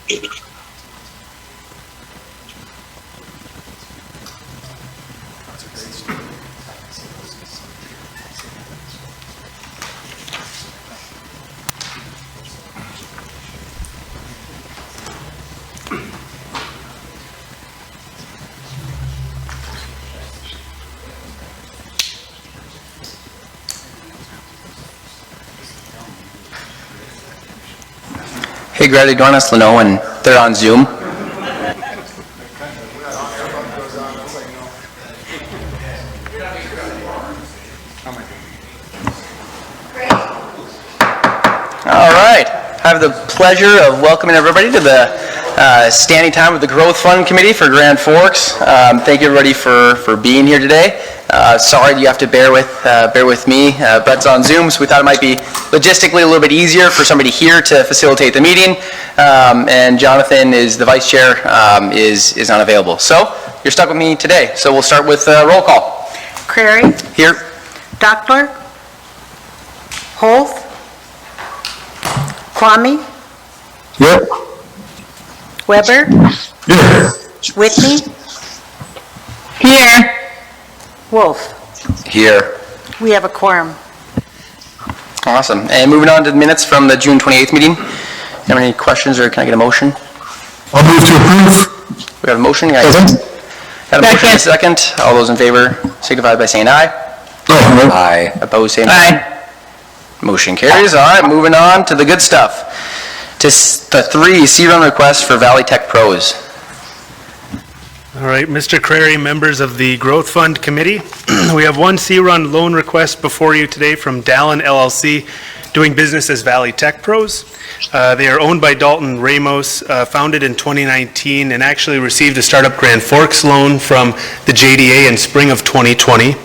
Hey Greta, do you want us to know when they're on Zoom? All right, I have the pleasure of welcoming everybody to the standing time of the Growth Fund Committee for Grand Forks. Thank you everybody for being here today. Sorry you have to bear with me. Brett's on Zoom, so we thought it might be logistically a little bit easier for somebody here to facilitate the meeting. And Jonathan is the vice chair, is unavailable. So you're stuck with me today. So we'll start with roll call. Crary. Here. Dockler. Holth. Kwame. Yep. Weber. Here. Whitney. Here. Wolf. Here. We have a quorum. Awesome. And moving on to the minutes from the June 28th meeting. Have any questions, or can I get a motion? I'll move to approve. We got a motion. Got a motion and a second. All those in favor signify by saying aye. Oh, Aye. Opposed, same sign. Aye. Motion carries. All right, moving on to the good stuff. To the 3 C-Run requests for Valley Tech Pros. All right, Mr. Crary, members of the Growth Fund Committee, we have one C-Run loan request before you today from Dallin LLC, doing business as Valley Tech Pros. They are owned by Dalton Ramos, founded in 2019, and actually received a startup Grand Forks loan from the JDA in spring of 2020.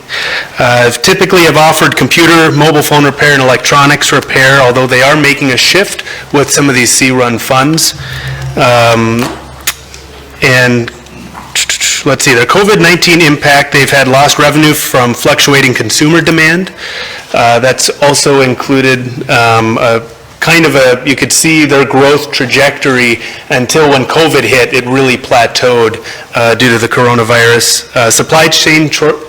Typically have offered computer, mobile phone repair, and electronics repair, although they are making a shift with some of these C-Run funds. And let's see, their COVID-19 impact, they've had lost revenue from fluctuating consumer demand. That's also included you could see their growth trajectory until when COVID hit, it really plateaued due to the coronavirus.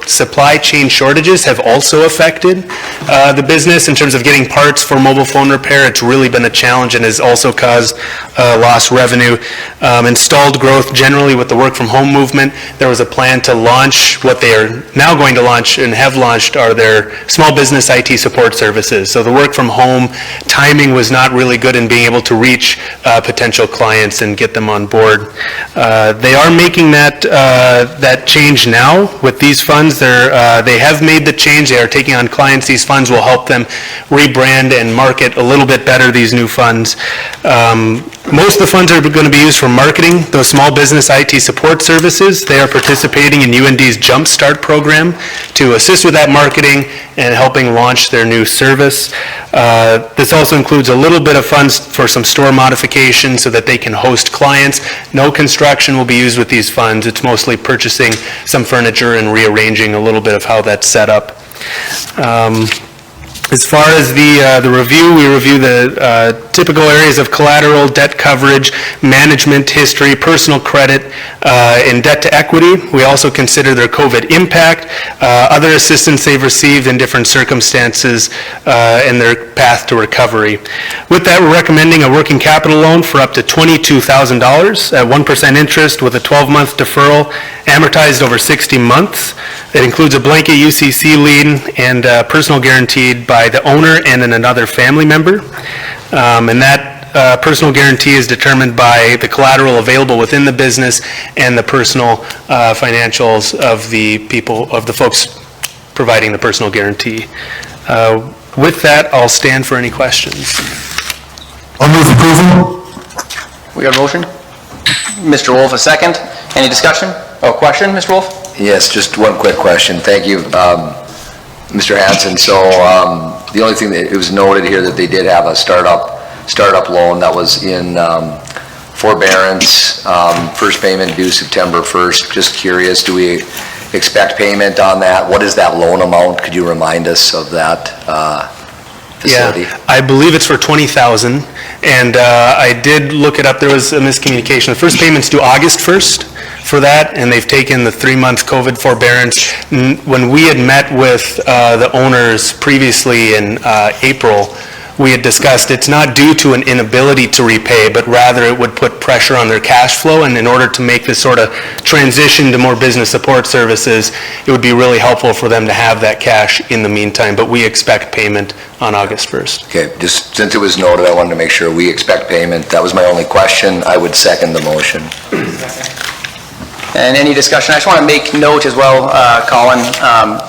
Supply chain shortages have also affected the business in terms of getting parts for mobile phone repair. It's really been a challenge and has also caused lost revenue. Installed growth generally with the work from home movement. There was a plan to launch what they are now going to launch and have launched are their small business IT support services. So the work from home timing was not really good in being able to reach potential clients and get them on board. They are making that change now with these funds. They have made the change. They are taking on clients. These funds will help them rebrand and market a little bit better these new funds. Most of the funds are going to be used for marketing those small business IT support services. They are participating in UND's Jumpstart program to assist with that marketing and helping launch their new service. This also includes a little bit of funds for some store modifications so that they can host clients. No construction will be used with these funds. It's mostly purchasing some furniture and rearranging a little bit of how that's set up. As far as the review, we review the typical areas of collateral, debt coverage, management history, personal credit, and debt to equity. We also consider their COVID impact, other assistance they've received in different circumstances, and their path to recovery. With that, we're recommending a working capital loan for up to $22,000 at 1% interest with a 12-month deferral, amortized over 60 months. It includes a blanket UCC lien and personal guaranteed by the owner and another family member. And that personal guarantee is determined by the collateral available within the business and the personal financials of the folks providing the personal guarantee. With that, I'll stand for any questions. I'll move approval. We got a motion? Mr. Wolf, a second. Any discussion? Oh, question, Mr. Wolf? Yes, just one quick question. Thank you, Mr. Hanson. So the only thing that it was noted here that they did have a startup loan that was in forbearance, first payment due September 1st. Just curious, do we expect payment on that? What is that loan amount? Could you remind us of that? facility? Yeah, I believe it's for 20,000, and I did look it up. There was a miscommunication. The first payment's due August 1st for that, and they've taken the 3-month COVID forbearance. When we had met with the owners previously in April, we had discussed it's not due to an inability to repay, but rather it would put pressure on their cash flow, and in order to make this sort of transition to more business support services, it would be really helpful for them to have that cash in the meantime, but we expect payment on August 1st. Okay, just since it was noted, I wanted to make sure we expect payment. That was my only question. I would second the motion. And any discussion? I just want to make note as well, Colin,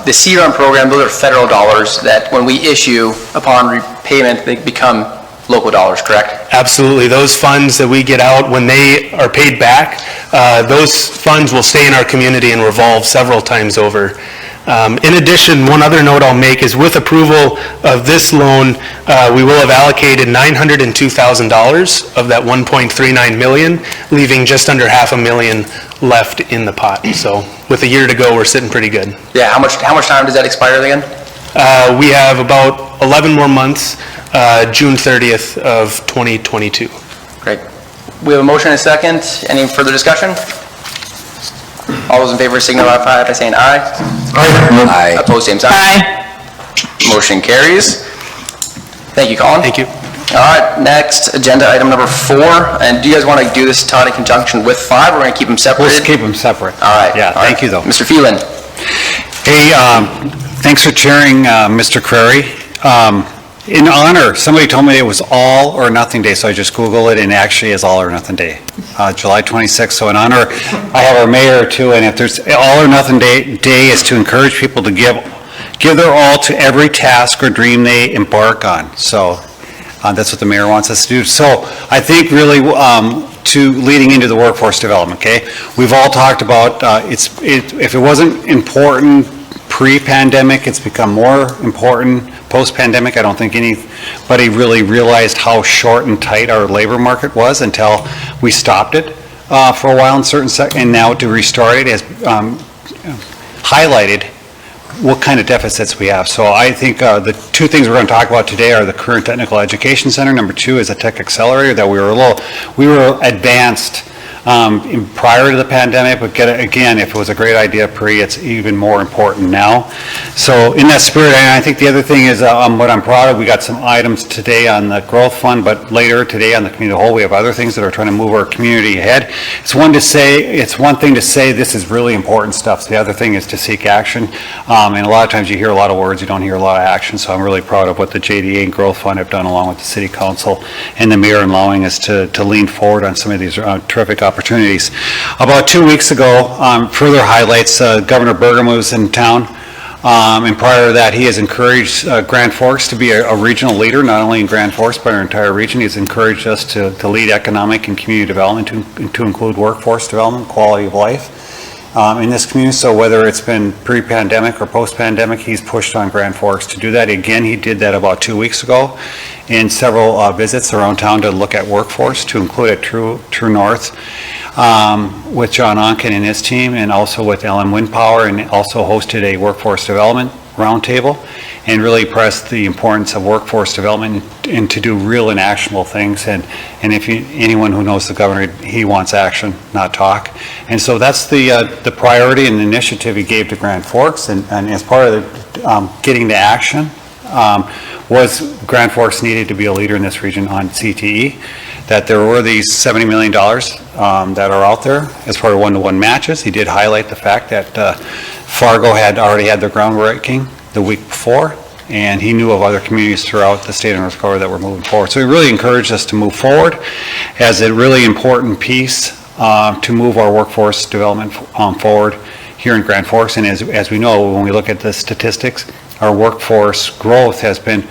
the CRM program, those are federal dollars that when we issue upon repayment, they become local dollars, correct? Absolutely. Those funds that we get out, when they are paid back, those funds will stay in our community and revolve several times over. In addition, one other note I'll make is with approval of this loan, we will have allocated $902,000 of that $1.39 million, leaving just under $500,000 left in the pot. So with a year to go, we're sitting pretty good. Yeah, how much time does that expire again? We have about 11 more months, June 30th of 2022. Great. We have a motion and a second. Any further discussion? All those in favor signify by saying aye. Aye. Opposed, same sign. Aye. Motion carries. Thank you, Colin. Thank you. All right, next, agenda item number 4. And do you guys want to do this, Todd, in conjunction with 5? We're going to keep them separated? Let's keep them separate. All right. Yeah, all right. thank you, though. Mr. Phelan. Hey, thanks for chairing, Mr. Crary. In honor, somebody told me it was all or nothing day, so I just Googled it, and it actually is all or nothing day, July 26th. So in honor, I have our mayor too, and if there's all or nothing day is to encourage people to give their all to every task or dream they embark on. So that's what the mayor wants us to do. So I think really to leading into the workforce development, okay? We've all talked about, if it wasn't important pre-pandemic, it's become more important post-pandemic. I don't think anybody really realized how short and tight our labor market was until we stopped it for a while in certain and now to restart it has highlighted what kind of deficits we have. So I think the two things we're going to talk about today are the current technical education center. Number 2 is a tech accelerator that we were advanced prior to the pandemic, but again, if it was a great idea pre, it's even more important now. So in that spirit, and I think the other thing is what I'm proud of, we got some items today on the growth fund, but later today on the community whole, we have other things that are trying to move our community ahead. It's one thing to say this is really important stuff. The other thing is to seek action. And a lot of times you hear a lot of words, you don't hear a lot of action. So I'm really proud of what the JDA and Growth Fund have done along with the City Council and the Mayor in allowing us to lean forward on some of these terrific opportunities. About 2 weeks ago, further highlights, Governor Burgum was in town, and prior to that, he has encouraged Grand Forks to be a regional leader, not only in Grand Forks, but our entire region. He's encouraged us to lead economic and community development, to include workforce development, quality of life in this community. So whether it's been pre-pandemic or post-pandemic, he's pushed on Grand Forks to do that. Again, he did that about 2 weeks ago in several visits around town to look at workforce, to include at True North, with John Onken and his team, and also with LM Wind Power, and also hosted a workforce development roundtable, and really pressed the importance of workforce development and to do real and actionable things. And if anyone who knows the governor, he wants action, not talk. And so that's the priority and the initiative he gave to Grand Forks. And as part of the getting to action, was Grand Forks needed to be a leader in this region on CTE, that there were these $70 million that are out there as part of one-to-one matches. He did highlight the fact that Fargo had already had their groundbreaking the week before, and he knew of other communities throughout the state of North Dakota that were moving forward. So he really encouraged us to move forward as a really important piece to move our workforce development forward here in Grand Forks. And as we know, when we look at the statistics, our workforce growth has been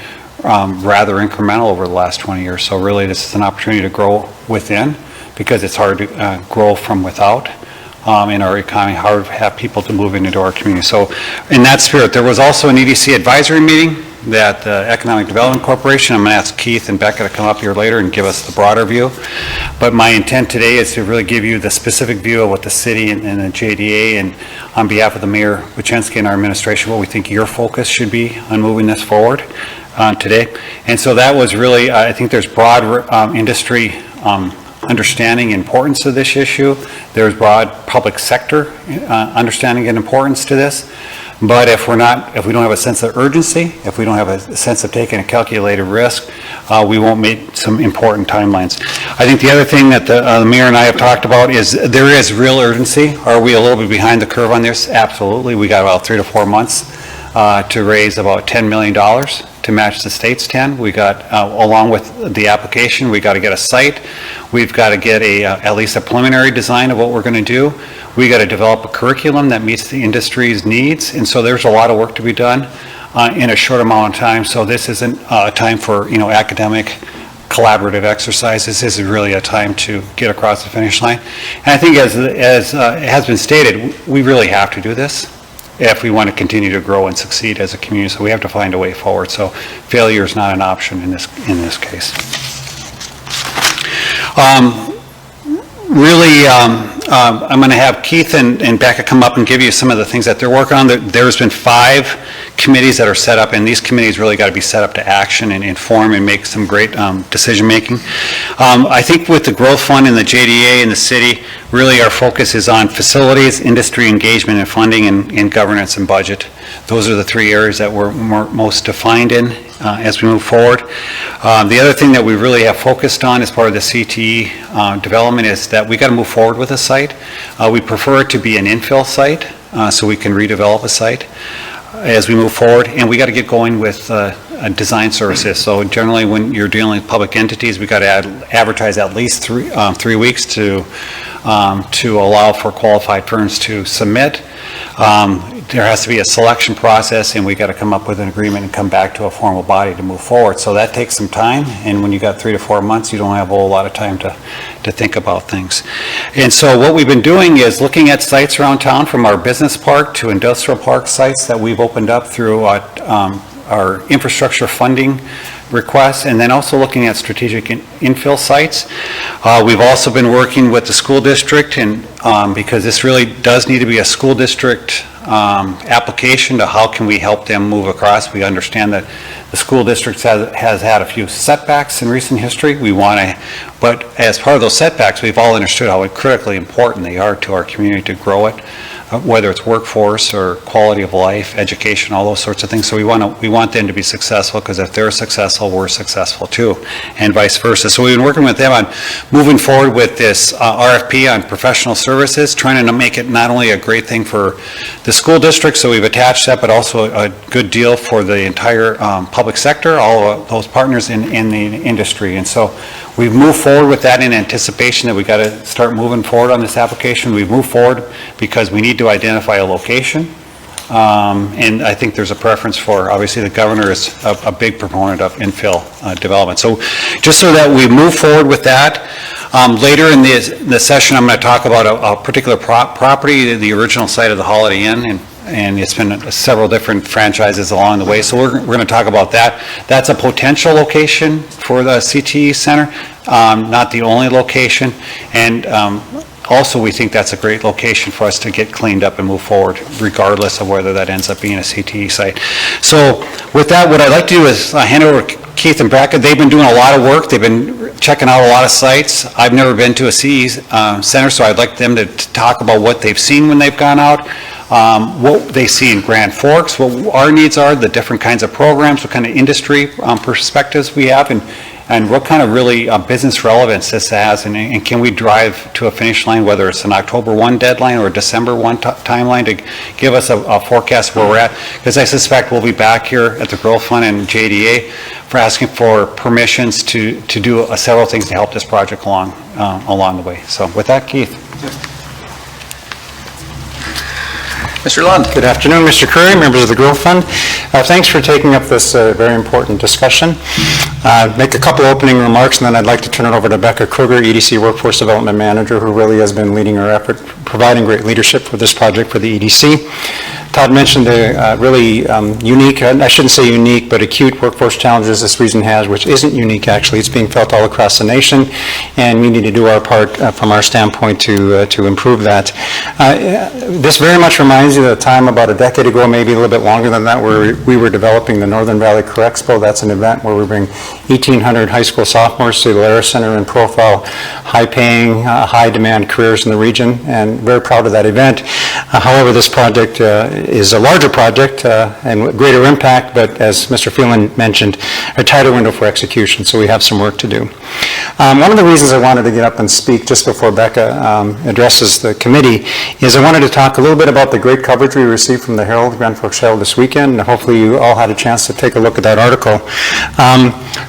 rather incremental over the last 20 years. So really this is an opportunity to grow within, because it's hard to grow from without in our economy, hard to have people to move into our community. So in that spirit, there was also an EDC advisory meeting that the Economic Development Corporation, I'm going to ask Keith and Becca to come up here later and give us the broader view. But my intent today is to really give you the specific view of what the city and the JDA, and on behalf of the Mayor Wachensky and our administration, what we think your focus should be on moving this forward. today. And so that was really, I think there's broad industry understanding and importance of this issue. There's broad public sector understanding and importance to this. But if we don't have a sense of urgency, if we don't have a sense of taking a calculated risk, we won't meet some important timelines. I think the other thing that the mayor and I have talked about is there is real urgency. Are we a little bit behind the curve on this? Absolutely. We got about 3 to 4 months to raise about $10 million to match the state's 10. We got, along with the application, we got to get a site. We've got to get at least a preliminary design of what we're going to do. We got to develop a curriculum that meets the industry's needs, and so there's a lot of work to be done in a short amount of time. So this isn't a time for academic collaborative exercises. This is really a time to get across the finish line. And I think as has been stated, we really have to do this if we want to continue to grow and succeed as a community. So we have to find a way forward. So failure is not an option in this case. I'm going to have Keith and Becca come up and give you some of the things that they're working on. There's been 5 committees that are set up, and these committees really got to be set up to action and inform and make some great decision making. I think with the Growth Fund and the JDA and the city, really our focus is on facilities, industry engagement and funding, and governance and budget. Those are the 3 areas that we're most defined in as we move forward. The other thing that we really have focused on as part of the CTE development is that we got to move forward with a site. We prefer it to be an infill site so we can redevelop a site as we move forward, and we got to get going with design services. So generally when you're dealing with public entities, we got to advertise at least 3 weeks to allow for qualified firms to submit. There has to be a selection process, and we got to come up with an agreement and come back to a formal body to move forward. So that takes some time, and when you got 3 to 4 months, you don't have a whole lot of time to think about things. And so what we've been doing is looking at sites around town, from our business park to industrial park sites that we've opened up through our infrastructure funding requests, and then also looking at strategic infill sites. We've also been working with the school district, and because this really does need to be a school district application to how can we help them move across. We understand that the school district has had a few setbacks in recent history. But as part of those setbacks, we've all understood how critically important they are to our community to grow it, whether it's workforce or quality of life, education, all those sorts of things. So we want them to be successful, because if they're successful, we're successful too, and vice versa. So we've been working with them on moving forward with this RFP on professional services, trying to make it not only a great thing for the school district, so we've attached that, but also a good deal for the entire public sector, all of those partners in the industry. And so we've moved forward with that in anticipation that we got to start moving forward on this application. We've moved forward because we need to identify a location. And I think there's a preference for, obviously the governor is a big proponent of infill development. So just so that we move forward with that, later in the session I'm going to talk about a particular property, the original site of the Holiday Inn, and it's been several different franchises along the way. So we're going to talk about that. That's a potential location for the CTE Center, not the only location. And also, we think that's a great location for us to get cleaned up and move forward, regardless of whether that ends up being a CTE site. So with that, what I'd like to do is hand over to Keith and Becca. They've been doing a lot of work. They've been checking out a lot of sites. I've never been to a CE center, so I'd like them to talk about what they've seen when they've gone out, what they see in Grand Forks, what our needs are, the different kinds of programs, what kind of industry perspectives we have, and what kind of really business relevance this has, and can we drive to a finish line, whether it's an October 1 deadline or a December 1 timeline, to give us a forecast where we're at, because I suspect we'll be back here at the Growth Fund and JDA for asking for permissions to do several things to help this project along the way. So with that, Keith. Mr. Lund. Good afternoon, Mr. Krueger, members of the Growth Fund. Thanks for taking up this very important discussion. Make a couple opening remarks, and then I'd like to turn it over to Becca Krueger, EDC Workforce Development Manager, who really has been leading our effort, providing great leadership for this project for the EDC. Todd mentioned the really unique, I shouldn't say unique, but acute workforce challenges this region has, which isn't unique actually. It's being felt all across the nation, and we need to do our part from our standpoint to improve that. This very much reminds you of the time about a decade ago, maybe a little bit longer than that, where we were developing the Northern Valley Career Expo. That's an event where we bring 1,800 high school sophomores to the Lara Center and profile high-paying, high-demand careers in the region, and very proud of that event. However, this project is a larger project and with greater impact, but as Mr. Phelan mentioned, a tighter window for execution, so we have some work to do. One of the reasons I wanted to get up and speak just before Becca addresses the committee is I wanted to talk a little bit about the great coverage we received from the Herald, Grand Forks Herald this weekend, and hopefully you all had a chance to take a look at that article.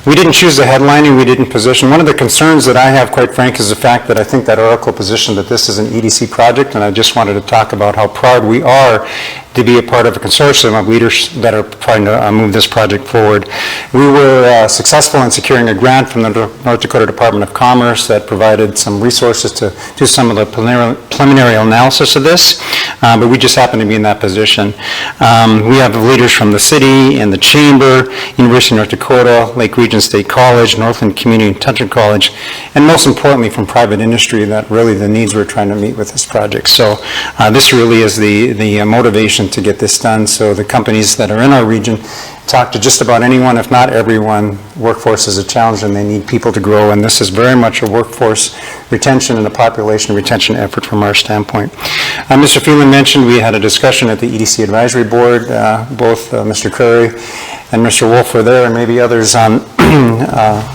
We didn't choose the headlining, we didn't position. One of the concerns that I have, quite frank, is the fact that I think that article positioned that this is an EDC project, and I just wanted to talk about how proud we are to be a part of a consortium of leaders that are trying to move this project forward. We were successful in securing a grant from the North Dakota Department of Commerce that provided some resources to do some of the preliminary analysis of this, but we just happened to be in that position. We have leaders from the city and the chamber, University of North Dakota, Lake Region State College, Northland Community and Touching College, and most importantly from private industry, that really the needs we're trying to meet with this project. So this really is the motivation to get this done, so the companies that are in our region talk to just about anyone, if not everyone. Workforce is a challenge and they need people to grow, and this is very much a workforce retention and a population retention effort from our standpoint. Mr. Phelan mentioned we had a discussion at the EDC Advisory Board. Both Mr. Curry and Mr. Wolf were there, and maybe others on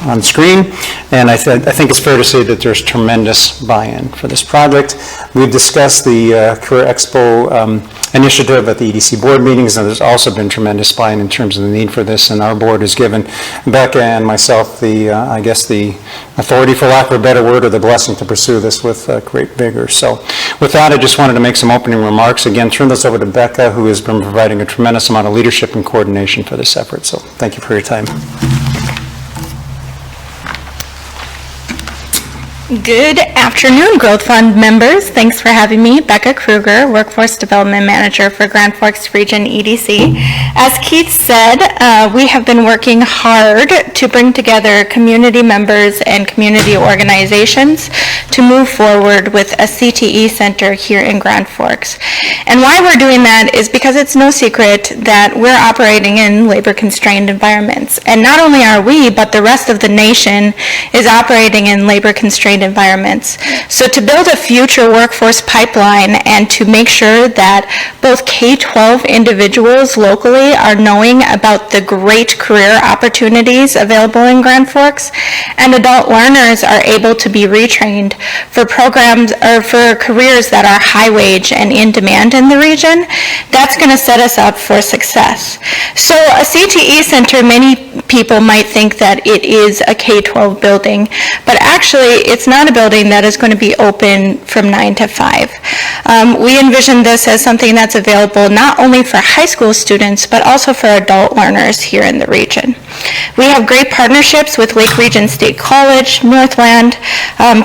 on screen, and I think it's fair to say that there's tremendous buy-in for this project. We've discussed the Career Expo initiative at the EDC board meetings, and there's also been tremendous buy-in in terms of the need for this, and our board has given Becca and myself the, I guess, the authority, for lack of a better word, or the blessing to pursue this with great vigor. So with that, I just wanted to make some opening remarks. Again, turn this over to Becca, who has been providing a tremendous amount of leadership and coordination for this effort. So thank you for your time. Good afternoon, Growth Fund members. Thanks for having me. Becca Krueger, Workforce Development Manager for Grand Forks Region EDC. As Keith said, we have been working hard to bring together community members and community organizations to move forward with a CTE center here in Grand Forks. And why we're doing that is because it's no secret that we're operating in labor-constrained environments. And not only are we, but the rest of the nation is operating in labor-constrained environments. So to build a future workforce pipeline and to make sure that both K-12 individuals locally are knowing about the great career opportunities available in Grand Forks, and adult learners are able to be retrained for programs or for careers that are high wage and in demand in the region, that's going to set us up for success. So a CTE center, many people might think that it is a K-12 building, but actually it's not a building that is going to be open from 9 to 5. We envision this as something that's available not only for high school students, but also for adult learners here in the region. We have great partnerships with Lake Region State College, Northland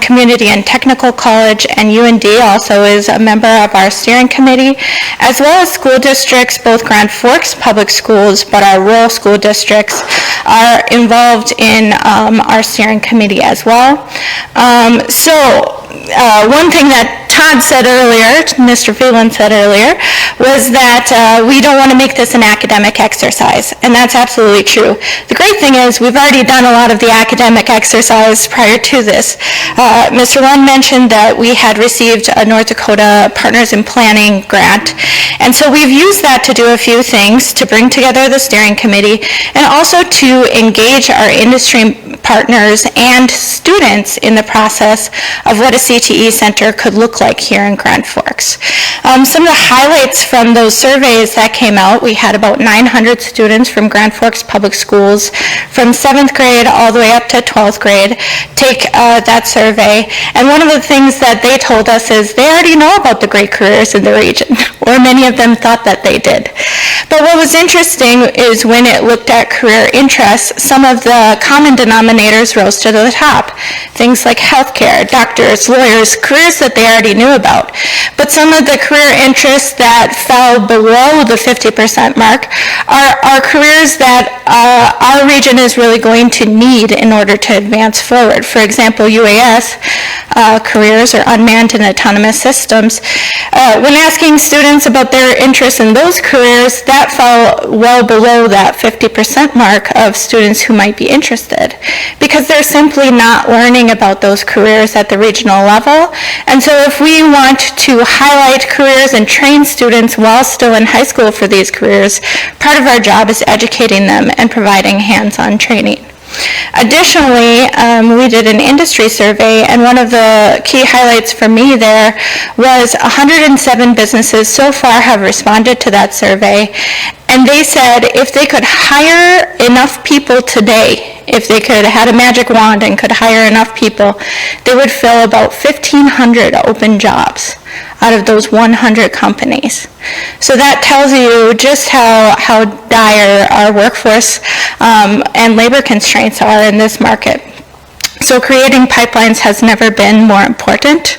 Community and Technical College, and UND also is a member of our steering committee, as well as school districts. Both Grand Forks public schools, but our rural school districts are involved in our steering committee as well. One thing that Todd said earlier, Mr. Phelan said earlier, was that we don't want to make this an academic exercise, and that's absolutely true. The great thing is we've already done a lot of the academic exercise prior to this. Mr. Lund mentioned that we had received a North Dakota Partners in Planning grant, and so we've used that to do a few things, to bring together the steering committee, and also to engage our industry partners and students in the process of what a CTE center could look like here in Grand Forks. Some of the highlights from those surveys that came out, we had about 900 students from Grand Forks Public Schools from 7th grade all the way up to 12th grade take that survey. And one of the things that they told us is they already know about the great careers in the region. or many of them thought that they did. But what was interesting is when it looked at career interests, some of the common denominators rose to the top. Things like healthcare, doctors, lawyers, careers that they already knew about. But some of the career interests that fell below the 50% mark are careers that our region is really going to need in order to advance forward. For example, UAS careers or unmanned and autonomous systems. When asking students about their interests in those careers, that fell well below that 50% mark of students who might be interested, because they're simply not learning about those careers at the regional level. And so if we want to highlight careers and train students while still in high school for these careers, part of our job is educating them and providing hands-on training. Additionally, we did an industry survey, and one of the key highlights for me there was 107 businesses so far have responded to that survey, and they said if they could hire enough people today, if they could had a magic wand and could hire enough people, they would fill about 1,500 open jobs out of those 100 companies. So that tells you just how dire our workforce and labor constraints are in this market. So creating pipelines has never been more important.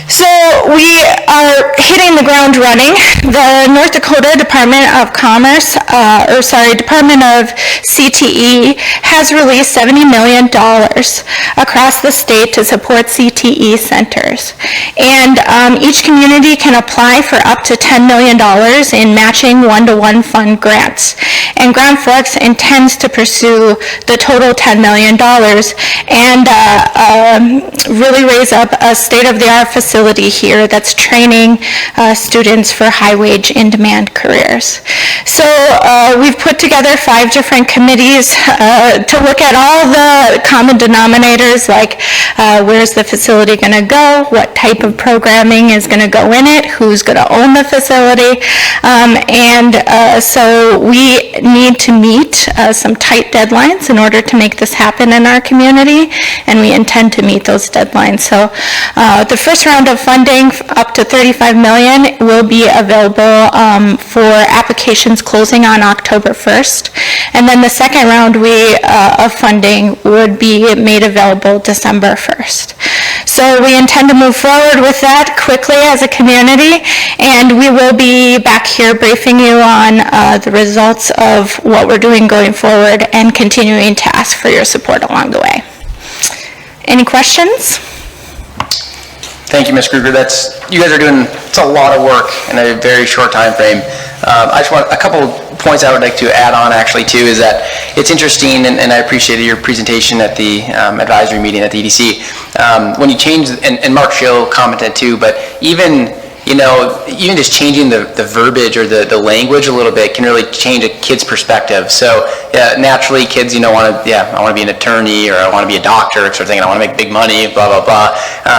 So we are hitting the ground running. The North Dakota Department of Commerce, Department of CTE has released $70 million across the state to support CTE centers. And each community can apply for up to $10 million in matching one-to-one fund grants. And Grand Forks intends to pursue the total $10 million and really raise up a state-of-the-art facility here that's training students for high-wage, in-demand careers. So we've put together 5 different committees to look at all the common denominators, like where's the facility going to go, what type of programming is going to go in it, who's going to own the facility, so we need to meet some tight deadlines in order to make this happen in our community, and we intend to meet those deadlines. So the first round of funding, up to $35 million, will be available for applications closing on October 1st. And then the second round of funding would be made available December 1st. So we intend to move forward with that quickly as a community, and we will be back here briefing you on the results of what we're doing going forward and continuing to ask for your support along the way. Any questions? Thank you, Ms. Krueger. You guys are doing, it's a lot of work in a very short time frame. I just want a couple points I would like to add on actually too, is that it's interesting, and I appreciated your presentation at the advisory meeting at the EDC. When you change, and Mark Schill commented too, but even just changing the verbiage or the language a little bit can really change a kid's perspective. So naturally kids, I want to be an attorney, or I want to be a doctor, sort of thing, and I want to make big money, blah, blah, blah.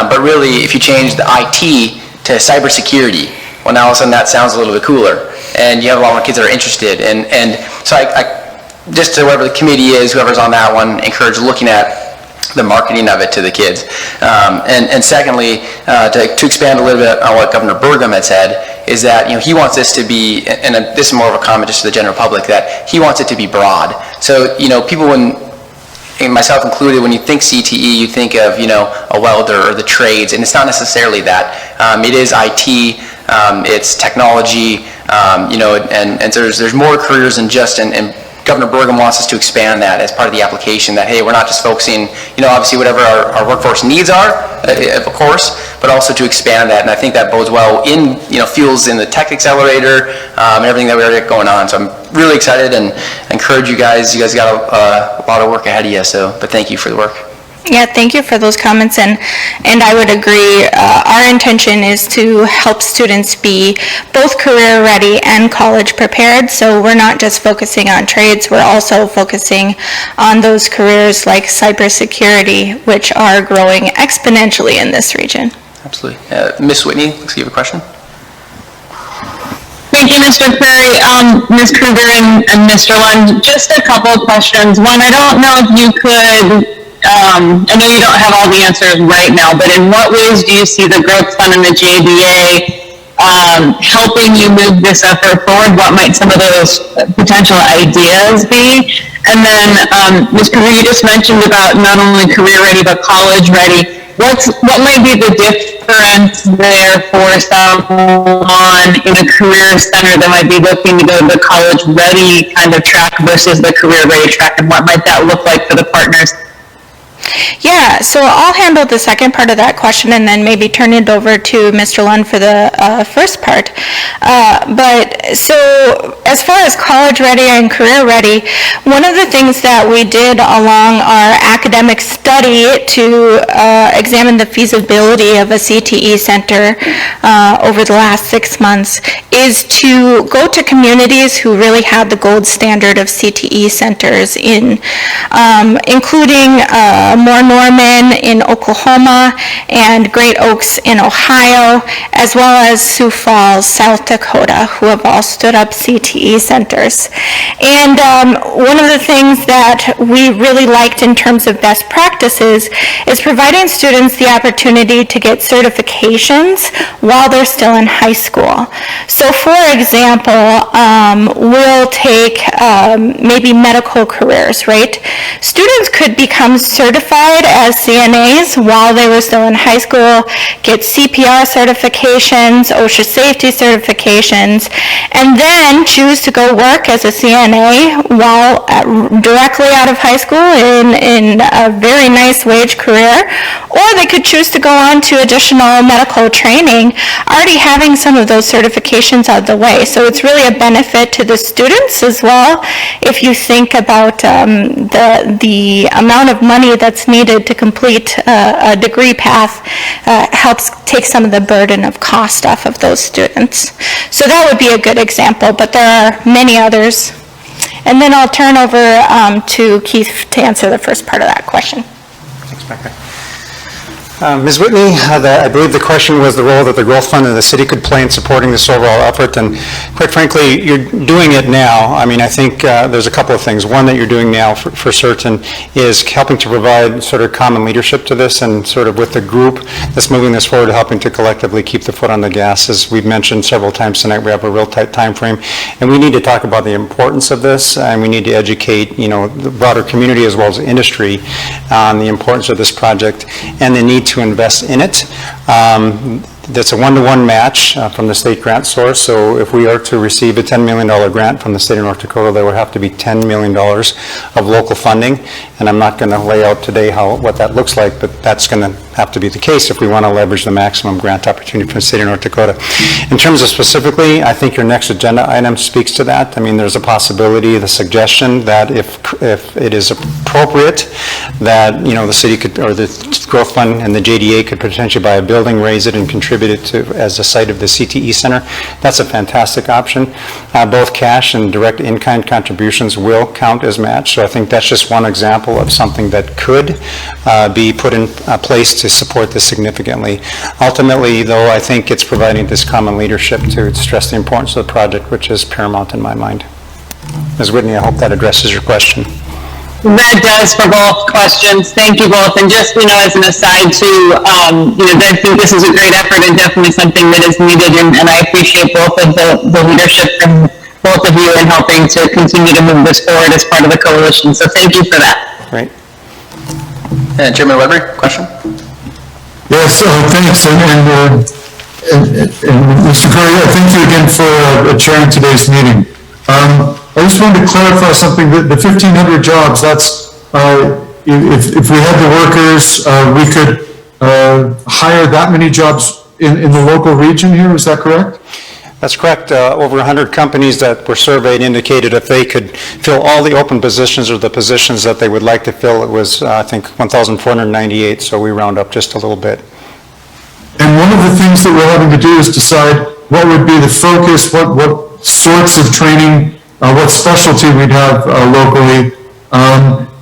But really, if you change the IT to cybersecurity, well, now all of a sudden that sounds a little bit cooler, and you have a lot more kids that are interested. And so I just to whoever the committee is, whoever's on that one, encourage looking at the marketing of it to the kids. And secondly, to expand a little bit on what Governor Burgum had said, is that he wants this to be, and this is more of a comment just to the general public, that he wants it to be broad. So people, and myself included, when you think CTE, you think of a welder or the trades, and it's not necessarily that. It is IT, it's technology, and so there's more careers than just, and Governor Burgum wants us to expand that as part of the application, that, hey, we're not just focusing, obviously whatever our workforce needs are, of course, but also to expand that. And I think that bodes well in, fuels in the tech accelerator and everything that we already got going on. So I'm really excited and encourage you guys. You guys got a lot of work ahead of you, but thank you for the work. Yeah, thank you for those comments, and I would agree. Our intention is to help students be both career ready and college prepared, so we're not just focusing on trades, we're also focusing on those careers like cybersecurity, which are growing exponentially in this region. Absolutely. Ms. Whitney, looks like you have a question. Thank you, Mr. Curry, Ms. Krueger, and Mr. Lund. Just a couple of questions. One, I don't know if you could, I know you don't have all the answers right now, but in what ways do you see the growth fund and the JBA helping you move this effort forward? What might some of those potential ideas be? And then, Ms. Krueger, you just mentioned about not only career ready, but college ready. What might be the difference there for someone in a career center that might be looking to go to the college ready kind of track versus the career ready track, and what might that look like for the partners? Yeah, so I'll handle the second part of that question and then maybe turn it over to Mr. Lund for the first part. But so as far as college ready and career ready, one of the things that we did along our academic study to examine the feasibility of a CTE center over the last 6 months is to go to communities who really have the gold standard of CTE centers including Moore Norman in Oklahoma and Great Oaks in Ohio, as well as Sioux Falls, South Dakota, who have all stood up CTE centers. And one of the things that we really liked in terms of best practices is providing students the opportunity to get certifications while they're still in high school. So for example, we'll take maybe medical careers, right? Students could become certified as CNAs while they were still in high school, get CPR certifications, OSHA safety certifications, and then choose to go work as a CNA while directly out of high school in a very nice wage career, or they could choose to go on to additional medical training, already having some of those certifications out of the way. So it's really a benefit to the students as well if you think about the amount of money that's needed to complete a degree path helps take some of the burden of cost off of those students. So that would be a good example, but there are many others. And then I'll turn over to Keith to answer the first part of that question. Thanks, Becca. Ms. Whitney, I believe the question was the role that the Growth Fund and the city could play in supporting this overall effort, and quite frankly, you're doing it now. I mean, I think there's a couple of things. One that you're doing now for certain is helping to provide sort of common leadership to this, and sort of with the group that's moving this forward, helping to collectively keep the foot on the gas. As we've mentioned several times tonight, we have a real tight time frame, and we need to talk about the importance of this, and we need to educate, the broader community as well as industry on the importance of this project and the need to invest in it. That's a one-to-one match from the state grant source, so if we are to receive a $10 million grant from the state of North Dakota, there would have to be $10 million of local funding, and I'm not going to lay out today what that looks like, but that's going to have to be the case if we want to leverage the maximum grant opportunity from the state of North Dakota. In terms of specifically, I think your next agenda item speaks to that. I mean, there's a possibility, the suggestion that if it is appropriate, that, the city could, or the Growth Fund and the JDA could potentially buy a building, raise it, and contribute it to as a site of the CTE Center. That's a fantastic option. Both cash and direct in-kind contributions will count as match, so I think that's just one example of something that could be put in place to support this significantly. Ultimately, though, I think it's providing this common leadership to stress the importance of the project, which is paramount in my mind. Ms. Whitney, I hope that addresses your question. That does for both questions. Thank you both. And just, as an aside too, I think this is a great effort and definitely something that is needed, and I appreciate both of the leadership from both of you in helping to continue to move this forward as part of the coalition. So thank you for that. Great. And Chairman Weber, question? Yes, thanks, and Mr. Curry, thank you again for chairing today's meeting. I just wanted to clarify something, the 1,500 jobs, that's, if we had the workers, we could hire that many jobs in the local region here, is that correct? That's correct. Over 100 companies that were surveyed indicated if they could fill all the open positions or the positions that they would like to fill, it was, I think, 1,498, so we round up just a little bit. And one of the things that we're having to do is decide what would be the focus, what sorts of training, what specialty we'd have locally.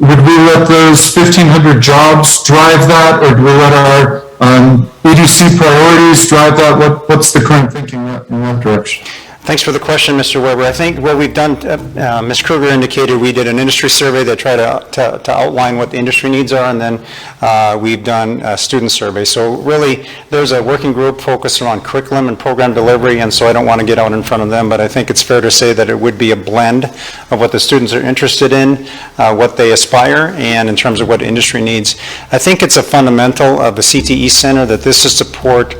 Would we let those 1,500 jobs drive that, or do we let our EDC priorities drive that? What's the current thinking in that direction? Thanks for the question, Mr. Weber. I think what we've done, Ms. Krueger indicated, we did an industry survey that tried to outline what the industry needs are, and then we've done a student survey. So really, there's a working group focused around curriculum and program delivery, and so I don't want to get out in front of them, but I think it's fair to say that it would be a blend of what the students are interested in, what they aspire, and in terms of what industry needs. I think it's a fundamental of the CTE Center that this is support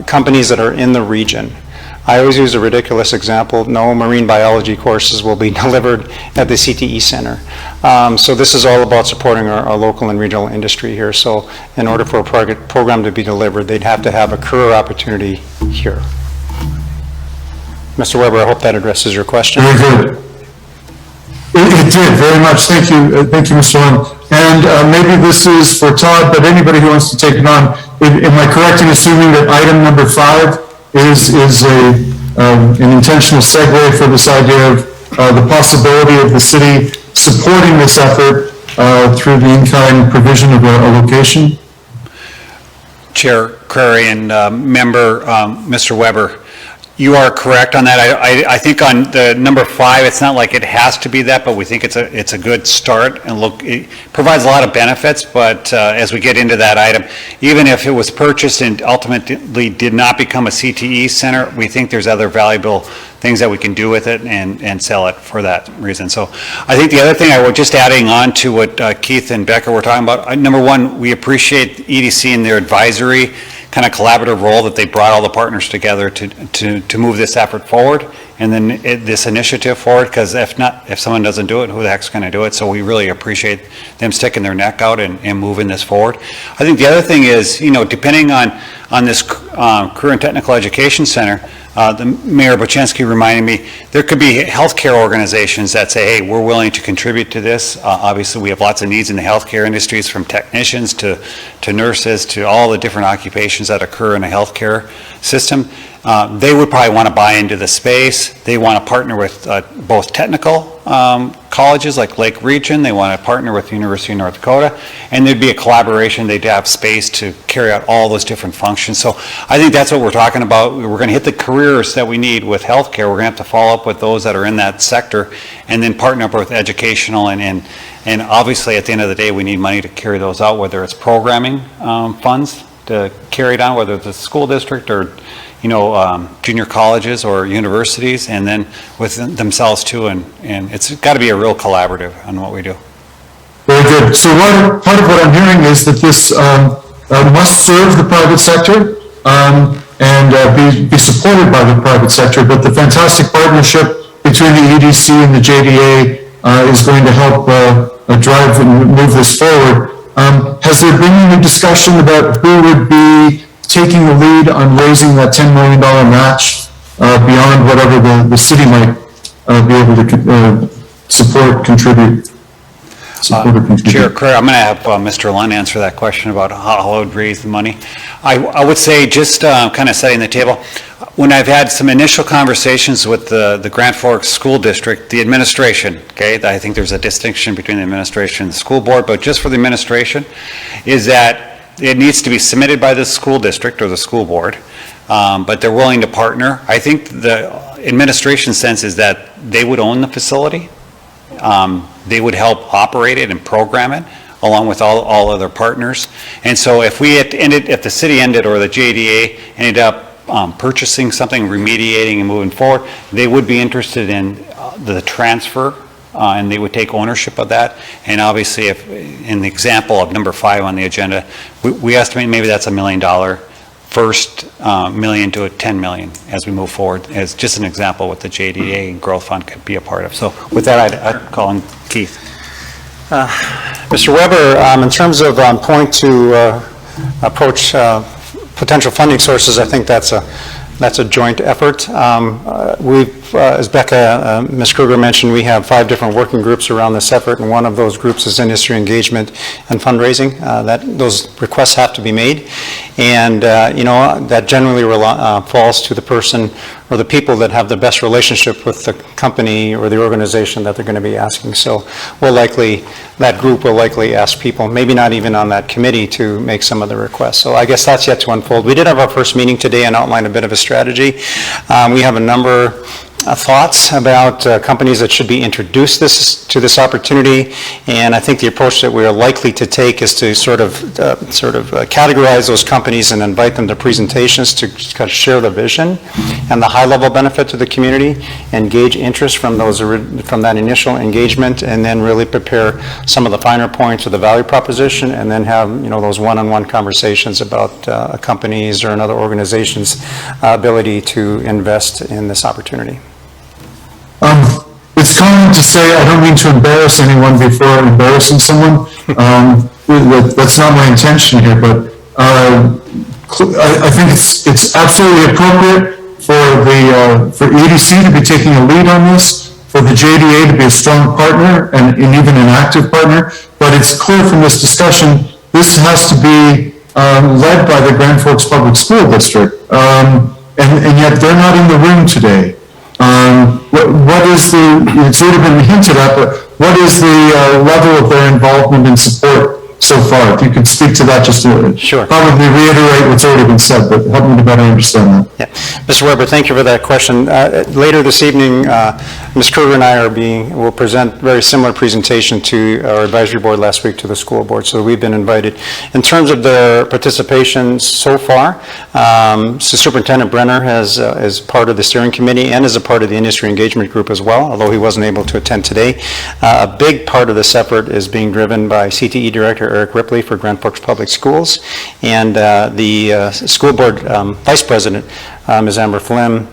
companies that are in the region. I always use a ridiculous example. No marine biology courses will be delivered at the CTE Center. So this is all about supporting our local and regional industry here. So in order for a program to be delivered, they'd have to have a career opportunity here. Mr. Weber, I hope that addresses your question. Very good. It did, very much. Thank you, Mr. Lund. And maybe this is for Todd, but anybody who wants to take it on, am I correct in assuming that item number 5 is an intentional segue for this idea of the possibility of the city supporting this effort through the in-kind provision of a location? Chair Krueger and member Mr. Weber, you are correct on that. I think on the number 5, it's not like it has to be that, but we think it's a good start, and look, it provides a lot of benefits. But as we get into that item, even if it was purchased and ultimately did not become a CTE center, we think there's other valuable things that we can do with it and sell it for that reason. So I think the other thing I was just adding on to what Keith and Becca were talking about, number 1, we appreciate EDC and their advisory kind of collaborative role that they brought all the partners together to move this effort forward, and then this initiative forward, because if someone doesn't do it, who the heck's going to do it? So we really appreciate them sticking their neck out and moving this forward. I think the other thing is, depending on this Career and Technical Education Center, the Mayor Boczynski reminded me, there could be healthcare organizations that say, hey, we're willing to contribute to this. Obviously, we have lots of needs in the healthcare industries, from technicians to nurses to all the different occupations that occur in a healthcare system. They would probably want to buy into the space. They want to partner with both technical colleges like Lake Region. They want to partner with the University of North Dakota, and there'd be a collaboration. They'd have space to carry out all those different functions. So I think that's what we're talking about. We're going to hit the careers that we need with healthcare. We're going to have to follow up with those that are in that sector, and then partner up with educational and obviously at the end of the day, we need money to carry those out, whether it's programming funds to carry it on, whether it's a school district or junior colleges or universities, and then with themselves too, and it's got to be a real collaborative on what we do. Very good. So part of what I'm hearing is that this must serve the private sector and be supported by the private sector, but the fantastic partnership between the EDC and the JDA is going to help drive and move this forward. Has there been any discussion about who would be taking the lead on raising that $10 million match beyond whatever the city might be able to support, contribute? Chair Krueger, I'm going to have Mr. Lund answer that question about how I would raise the money. I would say, just kind of setting the table, when I've had some initial conversations with the Grand Forks School District, the administration, okay, I think there's a distinction between the administration and the school board, but just for the administration, is that it needs to be submitted by the school district or the school board, but they're willing to partner. I think the administration sense is that they would own the facility. They would help operate it and program it along with all other partners. And so if the city ended or the JDA ended up purchasing something, remediating and moving forward, they would be interested in the transfer and they would take ownership of that. And obviously, if in the example of number 5 on the agenda, we estimate maybe that's $1 million, first million to $10 million as we move forward, as just an example what the JDA and Growth Fund could be a part of. So with that, I'd call on Keith. Mr. Weber, in terms of point to approach potential funding sources, I think that's a joint effort. We've as Becca, Ms. Krueger mentioned, we have 5 different working groups around this effort, and one of those groups is industry engagement and fundraising. Those requests have to be made, and that generally falls to the person or the people that have the best relationship with the company or the organization that they're going to be asking. So that group will likely ask people, maybe not even on that committee, to make some of the requests. So I guess that's yet to unfold. We did have our first meeting today and outlined a bit of a strategy. We have a number of thoughts about companies that should be introduced to this opportunity, and I think the approach that we are likely to take is to sort of categorize those companies and invite them to presentations to kind of share the vision and the high-level benefit to the community, and gauge interest from that initial engagement, and then really prepare some of the finer points of the value proposition, and then have those one-on-one conversations about a company's or another organization's ability to invest in this opportunity. It's common to say, I don't mean to embarrass anyone before embarrassing someone. That's not my intention here, but I think it's absolutely appropriate for EDC to be taking a lead on this, for the JDA to be a strong partner and even an active partner. But it's clear from this discussion, this has to be led by the Grand Forks Public School District, and yet they're not in the room today. What is it's already been hinted at, but what is the level of their involvement and support so far? If you could speak to that, just to Sure. Probably reiterate what's already been said, but help me to better understand that. Yeah. Mr. Weber, thank you for that question. Later this evening, Ms. Krueger and I will present very similar presentation to our advisory board last week to the school board, so we've been invited. In terms of their participation so far, so Superintendent Brenner is part of the steering committee and is a part of the industry engagement group as well, although he wasn't able to attend today. A big part of this effort is being driven by CTE Director Eric Ripley for Grand Forks Public Schools, and the school board vice president, Ms. Amber Flynn,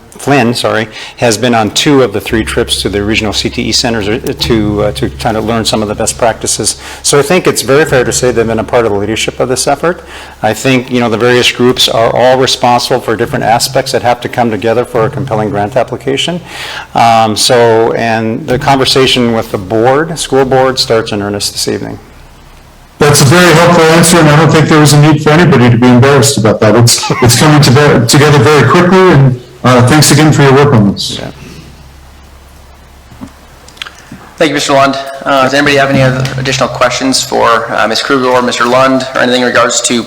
has been on 2 of the 3 trips to the regional CTE centers to kind of learn some of the best practices. So I think it's very fair to say they've been a part of the leadership of this effort. I think, the various groups are all responsible for different aspects that have to come together for a compelling grant application. And the conversation with the school board starts in earnest this evening. That's a very helpful answer, and I don't think there was a need for anybody to be embarrassed about that. It's coming together very quickly, and thanks again for your work on this. Yeah. Thank you, Mr. Lund. Does anybody have any other additional questions for Ms. Krueger or Mr. Lund, or anything in regards to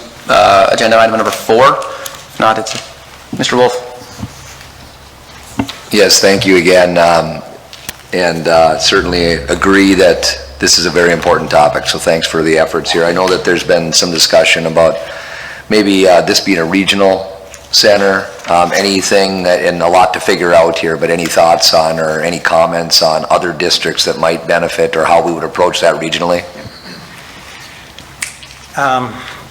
agenda item number 4? If not, it's Mr. Wolf. Yes, thank you again, and certainly agree that this is a very important topic, so thanks for the efforts here. I know that there's been some discussion about maybe this being a regional center, anything, and a lot to figure out here, but any thoughts on or any comments on other districts that might benefit or how we would approach that regionally?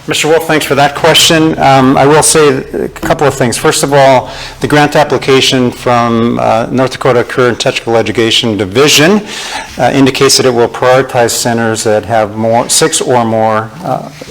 Mr. Wolf, thanks for that question. I will say a couple of things. First of all, the grant application from North Dakota Career and Technical Education Division indicates that it will prioritize centers that have 6 or more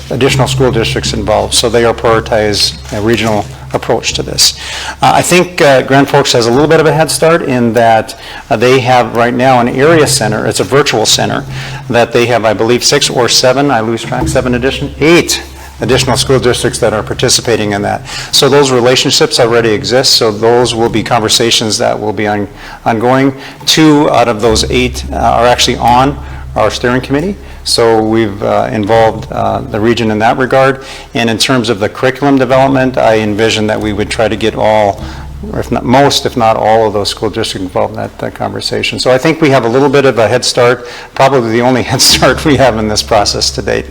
additional school districts involved. So they are prioritize a regional approach to this. I think Grand Forks has a little bit of a head start in that they have right now an area center. It's a virtual center that they have, I believe, 6 or 7, I lose track, 8 additional school districts that are participating in that. So those relationships already exist, so those will be conversations that will be ongoing. 2 out of those 8 are actually on our steering committee, so we've involved the region in that regard. And in terms of the curriculum development, I envision that we would try to get all, or if not most, if not all of those school districts involved in that conversation. So I think we have a little bit of a head start, probably the only head start we have in this process to date.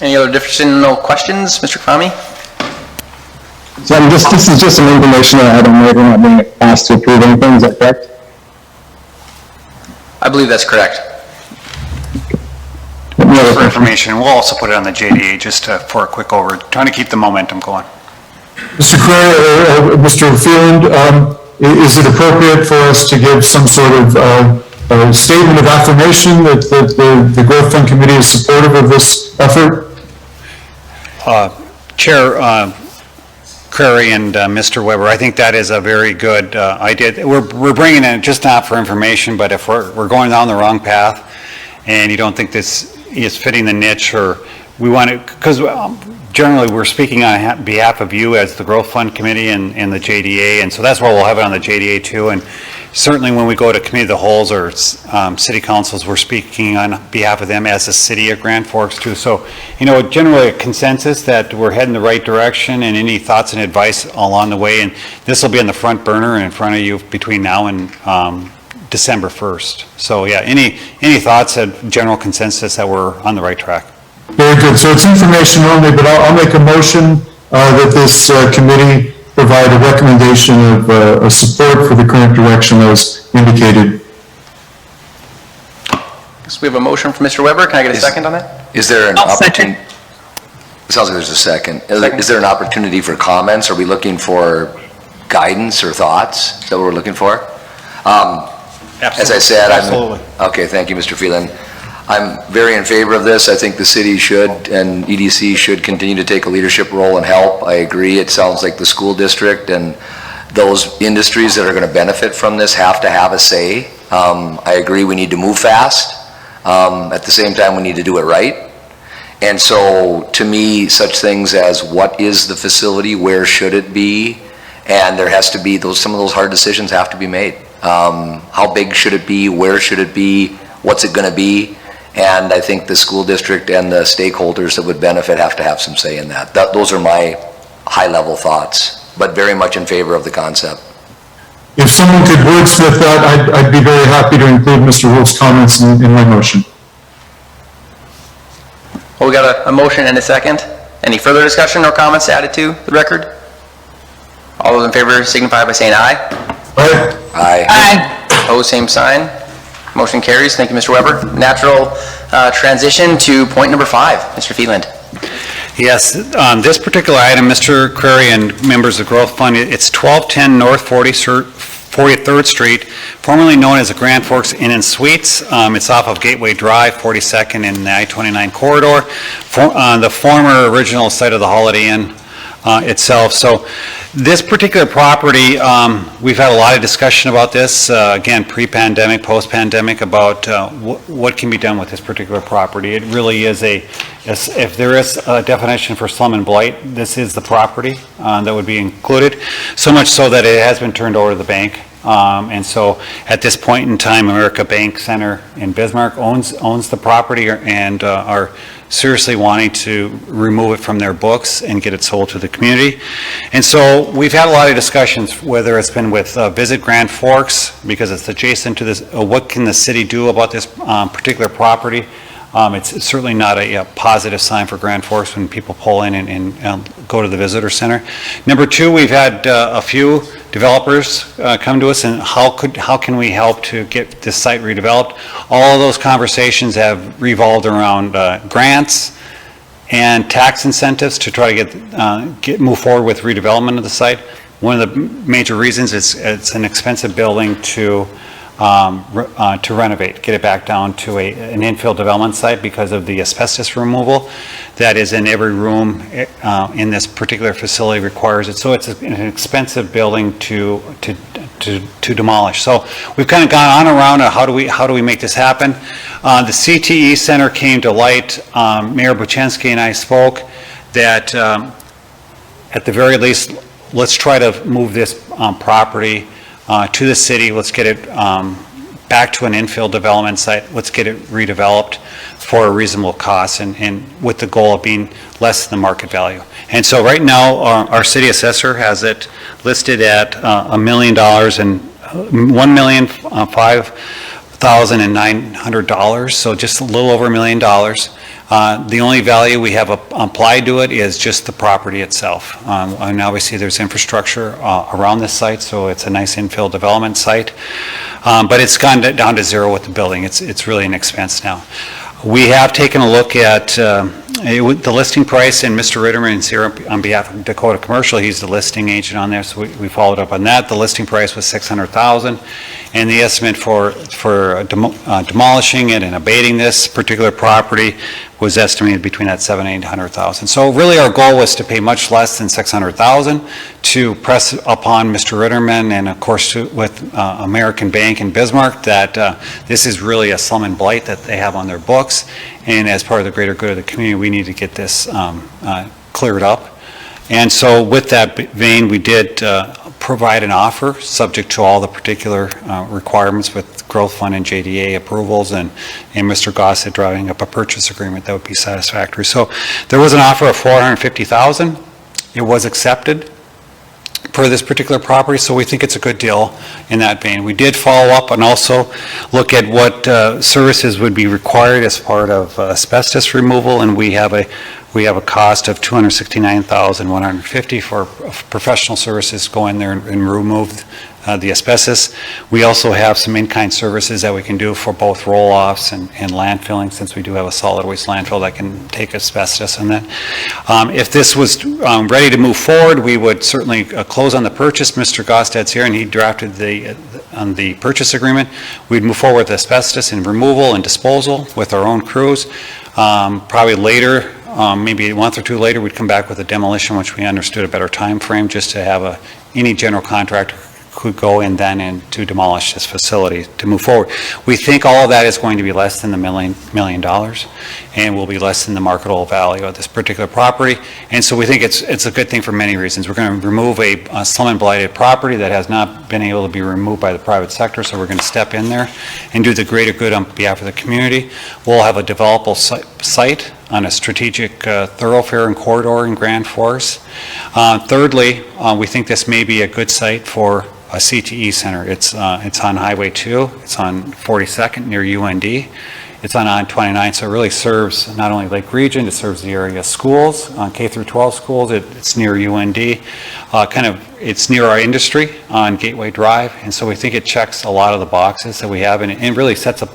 Any other additional questions, Mr. Kwame? So this is just an informational item, we're not being asked to approve anything, is that correct? I believe that's correct. For information, we'll also put it on the JDA just for a quick over, trying to keep the momentum going. Mr. Cray, Mr. Freeland, is it appropriate for us to give some sort of statement of affirmation that the Growth Fund Committee is supportive of this effort? Chair, Krueger and Mr. Weber. I think that is a very good idea. We're bringing it just not for information, but if we're going down the wrong path and you don't think this is fitting the niche, or we want to, because generally we're speaking on behalf of you as the Growth Fund Committee and the JDA, and so that's why we'll have it on the JDA too. And certainly when we go to committee of the wholes or city councils, we're speaking on behalf of them as the city of Grand Forks too. So, generally a consensus that we're heading the right direction, and any thoughts and advice along the way. And this will be on the front burner and in front of you between now and December 1st. So yeah, any thoughts and general consensus that we're on the right track? Very good. So it's information only, but I'll make a motion that this committee provide a recommendation of support for the current direction as indicated. So we have a motion from Mr. Weber. Can I get a second on that? Is there an I'll opportunity? It sounds like there's a second. Is there an opportunity for comments? Are we looking for guidance or thoughts? Is that what we're looking for? As I said, Absolutely. Okay, thank you, Mr. Phelan. I'm very in favor of this. I think the city should, and EDC should continue to take a leadership role and help. I agree. It sounds like the school district and those industries that are going to benefit from this have to have a say. I agree we need to move fast. At the same time, we need to do it right. And so, to me, such things as what is the facility, where should it be, and there has to be some of those hard decisions have to be made. How big should it be? Where should it be? What's it going to be? And I think the school district and the stakeholders that would benefit have to have some say in that. Those are my high-level thoughts, but very much in favor of the concept. If someone could wordsmith that, I'd be very happy to include Mr. Wolf's comments in my motion. Well, we got a motion and a second. Any further discussion or comments added to the record? All those in favor signify by saying aye. Aye. Aye. Aye. Opposed, same sign. Motion carries. Thank you, Mr. Weber. Natural transition to point number 5, Mr. Phelan. Yes, this particular item, Mr. Krueger and members of the Growth Fund, it's 1210 North 43rd Street, formerly known as the Grand Forks Inn and Suites. It's off of Gateway Drive, 42nd in the I-29 corridor, the former original site of the Holiday Inn itself. So this particular property, we've had a lot of discussion about this, again, pre-pandemic, post-pandemic, about what can be done with this particular property. It really is if there is a definition for slum and blight, this is the property that would be included, so much so that it has been turned over to the bank. And so at this point in time, America Bank Center in Bismarck owns the property and are seriously wanting to remove it from their books and get it sold to the community. And so we've had a lot of discussions, whether it's been with Visit Grand Forks, because it's adjacent to this, what can the city do about this particular property? It's certainly not a positive sign for Grand Forks when people pull in and go to the visitor center. Number 2, we've had a few developers come to us, and how can we help to get this site redeveloped? All of those conversations have revolved around grants and tax incentives to try to move forward with redevelopment of the site. One of the major reasons is it's an expensive building to renovate, get it back down to an infill development site because of the asbestos removal that is in every room in this particular facility requires it. So it's an expensive building to demolish. So we've kind of gone on around how do we make this happen. The CTE Center came to light. Mayor Buchensky and I spoke that at the very least, let's try to move this property to the city. Let's get it back to an infill development site. Let's get it redeveloped for a reasonable cost and with the goal of being less than the market value. And so right now, our city assessor has it listed at $1 million and $1,005,900, so just a little over $1 million. The only value we have applied to it is just the property itself. And obviously there's infrastructure around this site, so it's a nice infill development site. But it's gone down to zero with the building. It's really an expense now. We have taken a look at the listing price, and Mr. Ritterman is here on behalf of Dakota Commercial. He's the listing agent on there, so we followed up on that. The listing price was $600,000, and the estimate for demolishing it and abating this particular property was estimated between that 700 and 800,000. So really our goal was to pay much less than 600,000 to press upon Mr. Ritterman and of course with American Bank and Bismarck that this is really a slum and blight that they have on their books, and as part of the greater good of the community, we need to get this cleared up. And so with that vein, we did provide an offer subject to all the particular requirements with growth fund and JDA approvals and Mr. Gossett drawing up a purchase agreement that would be satisfactory. So there was an offer of $450,000. It was accepted for this particular property, so we think it's a good deal in that vein. We did follow up and also look at what services would be required as part of asbestos removal, and we have a cost of $269,150 for professional services go in there and remove the asbestos. We also have some in-kind services that we can do for both roll-offs and landfilling, since we do have a solid waste landfill that can take asbestos. And then if this was ready to move forward, we would certainly close on the purchase. Mr. Gostad's here and he drafted on the purchase agreement. We'd move forward with asbestos and removal and disposal with our own crews. Probably later, maybe a month or two later, we'd come back with a demolition, which we understood a better time frame, just to have any general contractor could go in then and to demolish this facility to move forward. We think all of that is going to be less than the $1 million and will be less than the marketable value of this particular property. And so we think it's a good thing for many reasons. We're going to remove a slum and blighted property that has not been able to be removed by the private sector, so we're going to step in there and do the greater good on behalf of the community. We'll have a developable site on a strategic thoroughfare and corridor in Grand Forks. Thirdly, we think this may be a good site for a CTE center. It's on Highway 2, it's on 42nd near UND, it's on I-29, so it really serves not only Lake Region, it serves the area schools, K through 12 schools, it's near UND, it's near our industry on Gateway Drive, and so we think it checks a lot of the boxes that we have, and it really sets up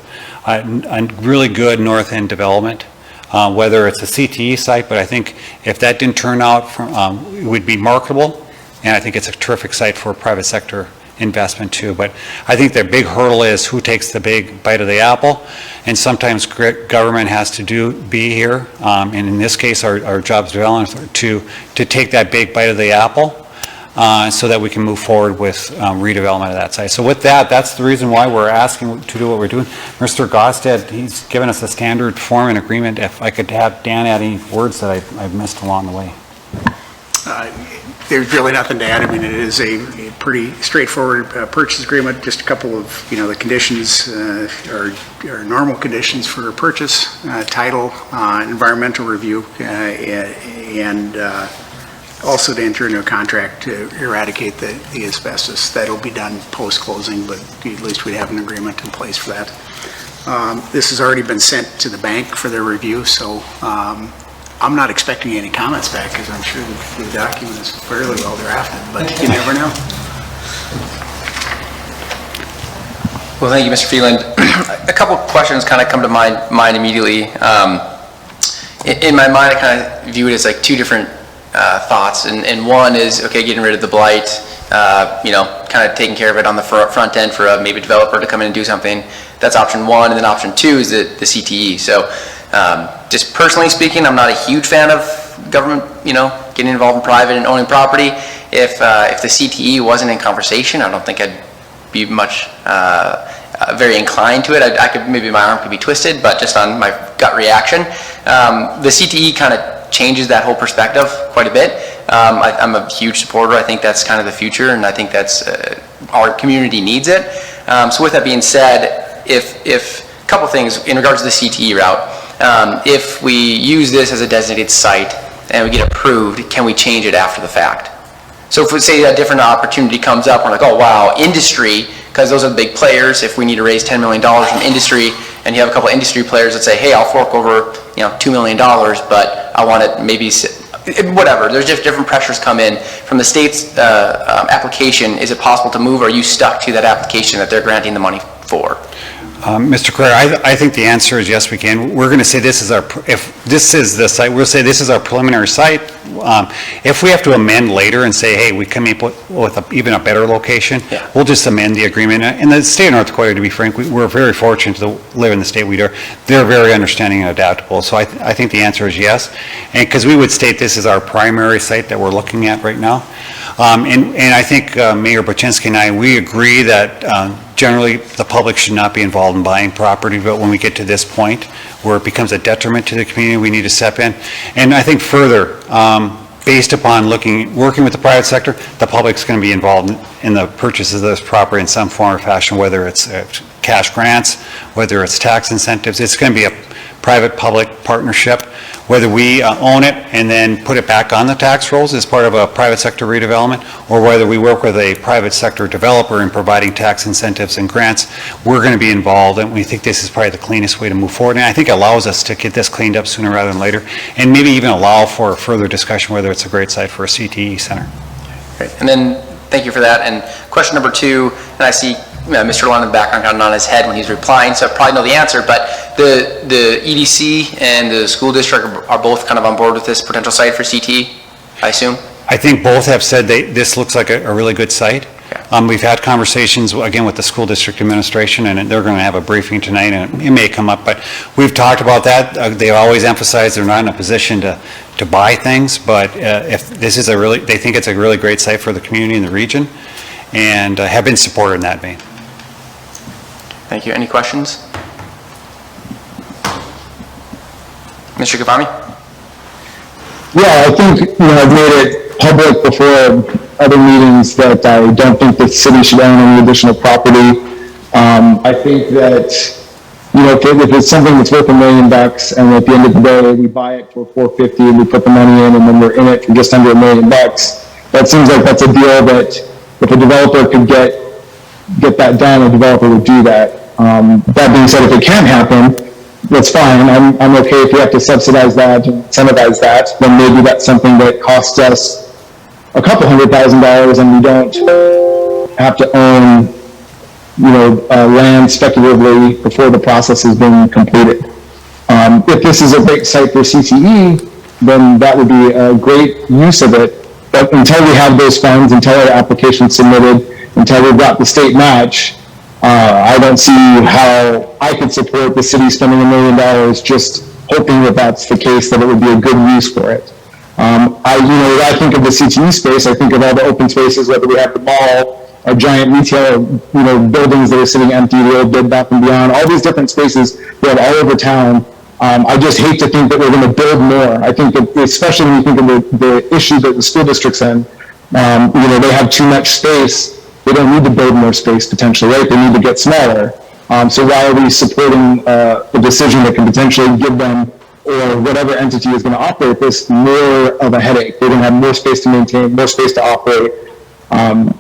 a really good north end development. Whether it's a CTE site, but I think if that didn't turn out, it would be marketable, and I think it's a terrific site for private sector investment too. But I think the big hurdle is who takes the big bite of the apple, and sometimes government has to be here, and in this case, our jobs development to take that big bite of the apple, so that we can move forward with redevelopment of that site. So with that, that's the reason why we're asking to do what we're doing. Mr. Gostad, he's given us a standard form and agreement. If I could have Dan add any words that I've missed along the way. There's really nothing to add. I mean, it is a pretty straightforward purchase agreement. Just a couple of, the conditions are normal conditions for purchase, title, environmental review, and also to enter into a contract to eradicate the asbestos. That'll be done post-closing, but at least we'd have an agreement in place for that. This has already been sent to the bank for their review, so I'm not expecting any comments back because I'm sure the document is fairly well drafted, but you never know. Well, thank you, Mr. Freeland. A couple of questions kind of come to mind immediately. In my mind, I kind of view it as like two different thoughts, and one is, okay, getting rid of the blight, kind of taking care of it on the front end for maybe a developer to come in and do something. That's option one, and then option two is the CTE. So just personally speaking, I'm not a huge fan of government, getting involved in private and owning property. If the CTE wasn't in conversation, I don't think I'd be much very inclined to it. Maybe my arm could be twisted, but just on my gut reaction, the CTE kind of changes that whole perspective quite a bit. I'm a huge supporter. I think that's kind of the future, and I think that's our community needs it. So with that being said, if a couple things in regards to the CTE route, if we use this as a designated site and we get approved, can we change it after the fact? So if we say a different opportunity comes up, we're like, oh wow, industry, because those are the big players. If we need to raise $10 million from industry, and you have a couple industry players that say, hey, I'll fork over $2 million, but I want it maybe, whatever. There's just different pressures come in from the state's application. Is it possible to move, or are you stuck to that application that they're granting the money for? Mr. Krueger, I think the answer is yes, we can. We're going to say this is our, if this is the site, we'll say this is our preliminary site. If we have to amend later and say, hey, we come up with even a better location, we'll just amend the agreement. In the state of North Dakota, to be frank, we're very fortunate to live in the state we are. They're very understanding and adaptable. So I think the answer is yes. And because we would state this is our primary site that we're looking at right now. And I think Mayor Boczynski and I, we agree that generally the public should not be involved in buying property, but when we get to this point where it becomes a detriment to the community, we need to step in. And I think further, based upon working with the private sector, the public's going to be involved in the purchases of this property in some form or fashion, whether it's cash grants, whether it's tax incentives. It's going to be a private-public partnership, whether we own it and then put it back on the tax rolls as part of a private sector redevelopment, or whether we work with a private sector developer in providing tax incentives and grants. We're going to be involved, and we think this is probably the cleanest way to move forward. And I think it allows us to get this cleaned up sooner rather than later, and maybe even allow for further discussion whether it's a great site for a CTE center. Great. And then, thank you for that. And question number 2, and I see Mr. Lund in the background kind of nodding his head when he's replying, so I probably know the answer, but the EDC and the school district are both kind of on board with this potential site for CTE, I assume? I think both have said this looks like a really good site. Okay. We've had conversations, again, with the school district administration, and they're going to have a briefing tonight, and it may come up, but we've talked about that. They always emphasize they're not in a position to buy things, but if this is they think it's a really great site for the community and the region, and have been supported in that vein. Thank you. Any questions? Mr. Gavami? Yeah, I think, I've made it public before other meetings that I don't think the city should own any additional property. I think that, if it's something that's worth $1 million and at the end of the day, we buy it for $450 and we put the money in and then we're in it for just under $1 million, that seems like that's a deal that if a developer could get that done, a developer would do that. That being said, if it can't happen, that's fine. I'm okay if we have to subsidize that and incentivize that, then maybe that's something that costs us a couple $100,000 and we don't have to own, land speculatively before the process has been completed. If this is a great site for CTE, then that would be a great use of it. But until we have those funds, until our application's submitted, until we've got the state match, I don't see how I could support the city spending $1 million just hoping that that's the case, that it would be a good use for it. I think of the CTE space, I think of all the open spaces, whether we have the mall, our giant retail, buildings that are sitting empty, the old Bed Bath & Beyond, all these different spaces we have all over town. I just hate to think that we're going to build more. I think that, especially when you think of the issue that the school district's in, they have too much space. They don't need to build more space potentially, right? They need to get smaller. So why are we supporting a decision that can potentially give them, or whatever entity is going to operate this, more of a headache? They're going to have more space to maintain, more space to operate. I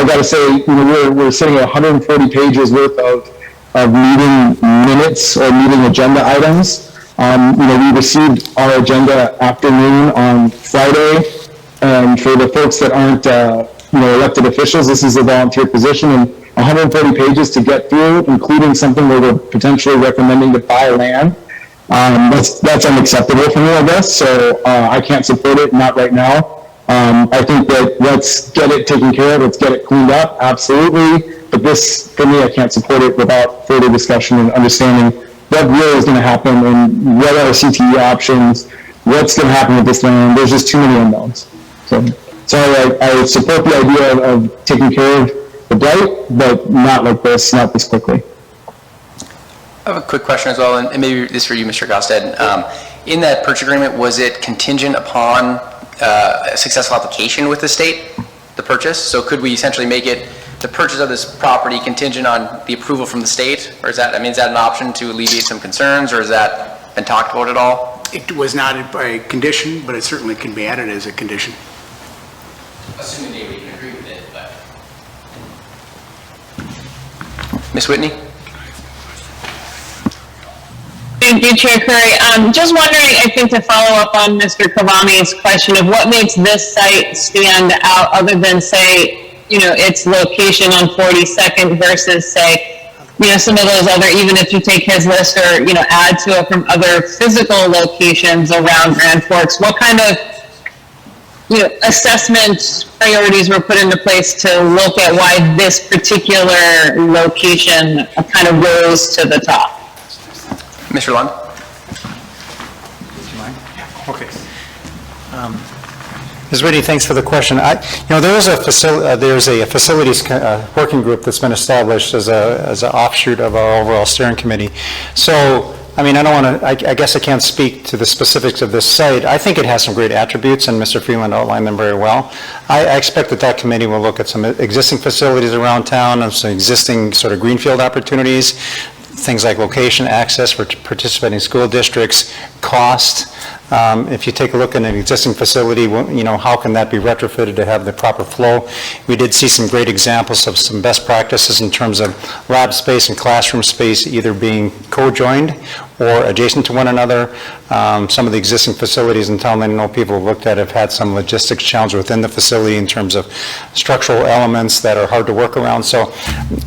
got to say, we're sitting at 140 pages worth of meeting minutes or meeting agenda items. We received our agenda afternoon on Friday, and for the folks that aren't elected officials, this is a volunteer position, and 140 pages to get through, including something where we're potentially recommending to buy land. That's unacceptable for me, I guess, so I can't support it, not right now. I think that let's get it taken care of, let's get it cleaned up, absolutely, but this, for me, I can't support it without further discussion and understanding what really is going to happen and what are CTE options, what's going to happen with this land. There's just too many unknowns. So I support the idea of taking care of the blight, but not like this, not this quickly. I have a quick question as well, and maybe this is for you, Mr. Gosted. In that purchase agreement, was it contingent upon a successful application with the state, the purchase? So could we essentially make it the purchase of this property contingent on the approval from the state? Or is that an option to alleviate some concerns, or has that been talked about at all? It was not by condition, but it certainly can be added as a condition. Assuming they can agree with it, but. Ms. Whitney? Thank you, Chair Curry. Just wondering, I think, to follow up on Mr. Kavami's question of what makes this site stand out other than, say, its location on 42nd versus, say, some of those other, even if you take his list or, add to it from other physical locations around Grand Forks, what kind of, assessment priorities were put into place to look at why this particular location kind of rose to the top? Mr. Lund? Okay. Ms. Whitney, thanks for the question. There's a facilities working group that's been established as an offshoot of our overall steering committee. So, I guess I can't speak to the specifics of this site. I think it has some great attributes, and Mr. Freeland outlined them very well. I expect that committee will look at some existing facilities around town and some existing sort of greenfield opportunities, things like location, access for participating school districts, cost. If you take a look at an existing facility, how can that be retrofitted to have the proper flow? We did see some great examples of some best practices in terms of lab space and classroom space either being co-joined or adjacent to one another. Some of the existing facilities in town, I know people have looked at, have had some logistics challenges within the facility in terms of structural elements that are hard to work around. So,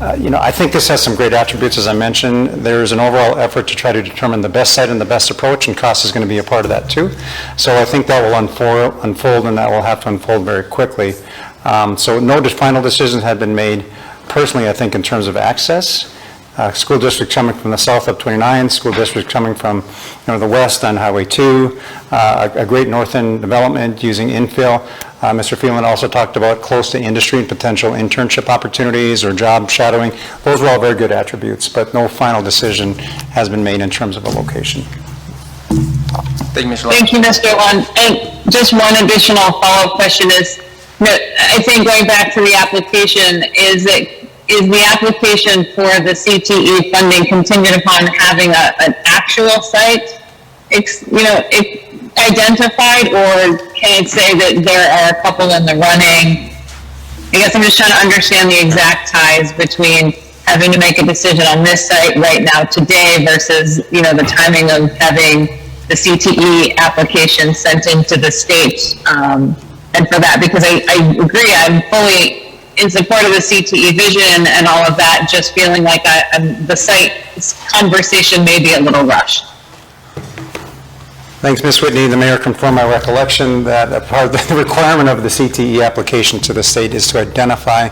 I think this has some great attributes, as I mentioned. There's an overall effort to try to determine the best site and the best approach, and cost is going to be a part of that too. So I think that will unfold, and that will have to unfold very quickly. So no final decisions have been made. Personally, I think in terms of access, school district coming from the south up 29, school district coming from the west on Highway 2, a great north end development using infill. Mr. Phelan also talked about close to industry and potential internship opportunities or job shadowing. Those were all very good attributes, but no final decision has been made in terms of a location. Thank you, Mr. Lund. Thank you, Mr. Lund. And just one additional follow-up question is, I think going back to the application, is the application for the CTE funding contingent upon having an actual site, identified, or can it say that there are a couple in the running? I guess I'm just trying to understand the exact ties between having to make a decision on this site right now today versus, the timing of having the CTE application sent into the state. And for that, because I agree, I'm fully in support of the CTE vision and all of that, just feeling like the site conversation may be a little rushed. Thanks, Ms. Whitney. The mayor confirmed my recollection that a part of the requirement of the CTE application to the state is to identify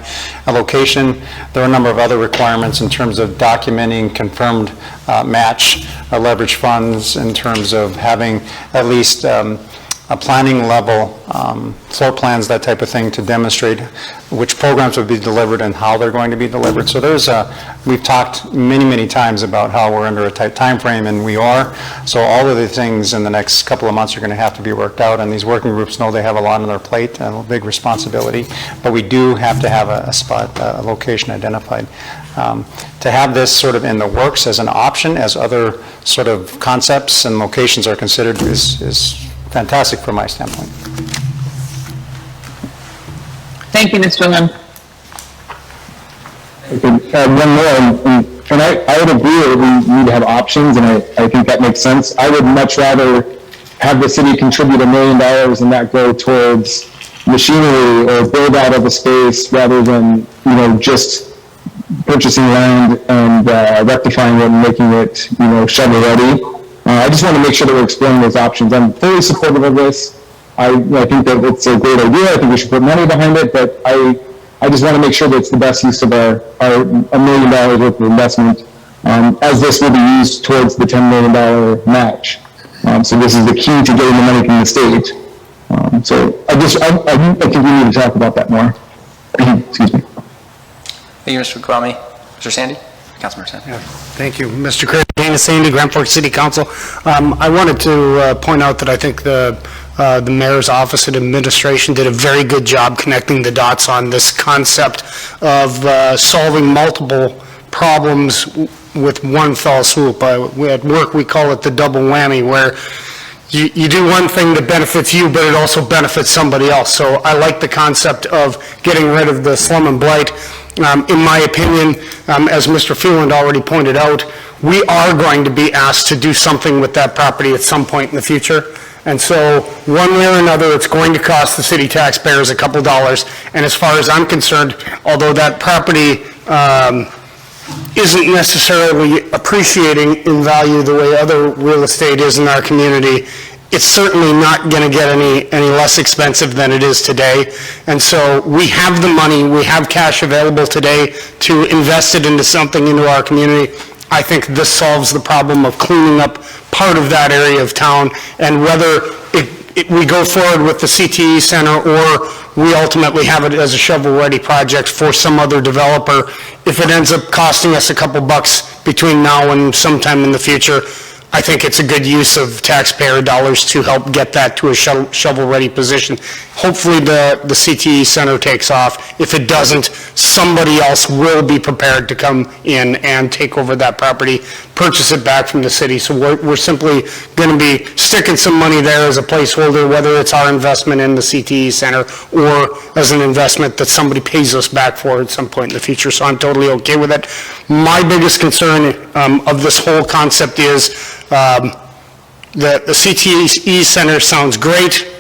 a location. There are a number of other requirements in terms of documenting confirmed match leverage funds, in terms of having at least a planning level, floor plans, that type of thing, to demonstrate which programs would be delivered and how they're going to be delivered. So we've talked many times about how we're under a tight time frame, and we are. So all of the things in the next couple of months are going to have to be worked out, and these working groups know they have a lot on their plate and a big responsibility, but we do have to have a location identified. To have this sort of in the works as an option, as other sort of concepts and locations are considered, is fantastic from my standpoint. Thank you, Mr. Lund. One more, and I would agree that we need to have options, and I think that makes sense. I would much rather have the city contribute $1 million and that go towards machinery or build out of a space rather than, just purchasing land and rectifying it and making it, shovel ready. I just want to make sure that we're exploring those options. I'm fully supportive of this. I think that it's a great idea. I think we should put money behind it, but I just want to make sure that it's the best use of our $1 million worth of investment, as this will be used towards the $10 million match. So this is the key to getting the money from the state. So I think we need to talk about that more. Excuse me. Thank you, Mr. Kwame. Mr. Sandy? Councilmember Sandy. Yeah, thank you. Mr. Krueger, Dana Sandy, Grand Forks City Council. I wanted to point out that I think the mayor's office and administration did a very good job connecting the dots on this concept of solving multiple problems with one fell swoop. At work, we call it the double whammy, where you do one thing that benefits you, but it also benefits somebody else. So I like the concept of getting rid of the slum and blight. In my opinion, as Mr. Phelan already pointed out, we are going to be asked to do something with that property at some point in the future. And so, one way or another, it's going to cost the city taxpayers a couple dollars. And as far as I'm concerned, although that property isn't necessarily appreciating in value the way other real estate is in our community, it's certainly not going to get any less expensive than it is today. And so we have the money, we have cash available today to invest it into something into our community. I think this solves the problem of cleaning up part of that area of town, and whether we go forward with the CTE Center or we ultimately have it as a shovel-ready project for some other developer, if it ends up costing us a couple bucks between now and sometime in the future, I think it's a good use of taxpayer dollars to help get that to a shovel-ready position. Hopefully the CTE Center takes off. If it doesn't, somebody else will be prepared to come in and take over that property, purchase it back from the city. So we're simply going to be sticking some money there as a placeholder, whether it's our investment in the CTE Center or as an investment that somebody pays us back for at some point in the future. So I'm totally okay with it. My biggest concern of this whole concept is the CTE Center sounds great.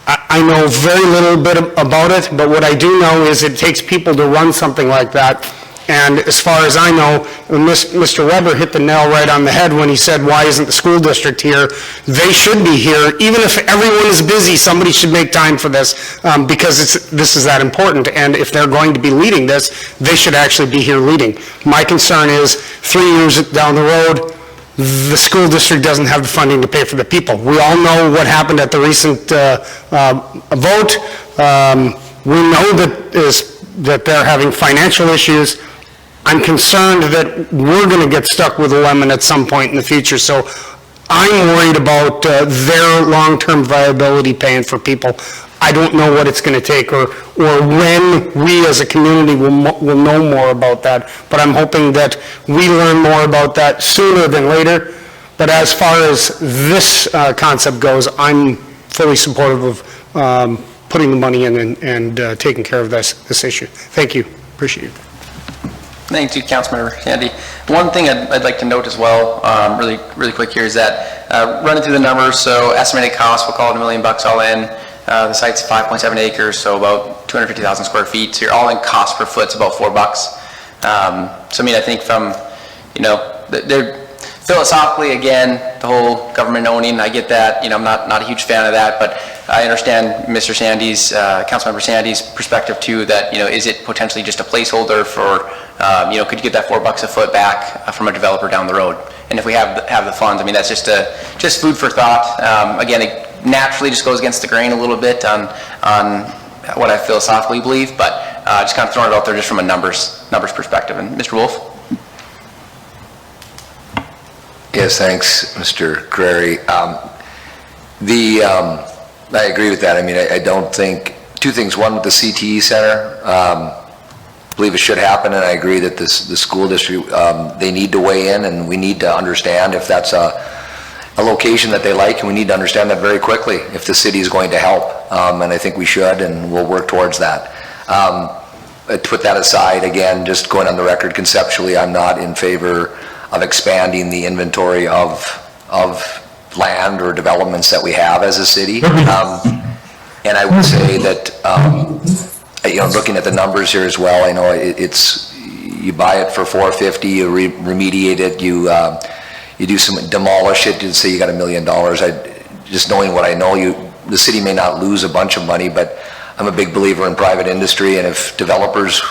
I know very little bit about it, but what I do know is it takes people to run something like that. And as far as I know, Mr. Weber hit the nail right on the head when he said, why isn't the school district here? They should be here. Even if everyone is busy, somebody should make time for this because this is that important. And if they're going to be leading this, they should actually be here leading. My concern is 3 years down the road, the school district doesn't have the funding to pay for the people. We all know what happened at the recent vote. We know that they're having financial issues. I'm concerned that we're going to get stuck with a lemon at some point in the future. So I'm worried about their long-term viability paying for people. I don't know what it's going to take or when we as a community will know more about that, but I'm hoping that we learn more about that sooner than later. But as far as this concept goes, I'm fully supportive of putting the money in and taking care of this issue. Thank you. Appreciate it. Thank you, Councilmember Sandy. One thing I'd like to note as well, really quick here, is that running through the numbers, so estimated cost, we'll call it $1 million all in. The site's 5.7 acres, so about 250,000 square feet. So your all-in cost per foot's about $4. So I mean, I think from, they're philosophically, again, the whole government owning, I get that. I'm not a huge fan of that, but I understand Mr. Sandy's, Councilmember Sandy's perspective too. That is it potentially just a placeholder for, could you get that $4 a foot back from a developer down the road? And if we have the funds, I mean, that's just food for thought. Again, it naturally just goes against the grain a little bit on what I philosophically believe, but just kind of throwing it out there just from a numbers perspective. And Mr. Wolf? Yes, thanks, Mr. Krueger. I agree with that. I mean, I don't think, two things. One, with the CTE Center, I believe it should happen, and I agree that the school district, they need to weigh in, and we need to understand if that's a location that they like, and we need to understand that very quickly if the city is going to help, and I think we should, and we'll work towards that. To put that aside, again, just going on the record conceptually, I'm not in favor of expanding the inventory of land or developments that we have as a city. And I would say that, looking at the numbers here as well, I know it's, you buy it for $450, you remediate it, you do some, demolish it, and say you got $1 million. Just knowing what I know, the city may not lose a bunch of money, but I'm a big believer in private industry, and if developers,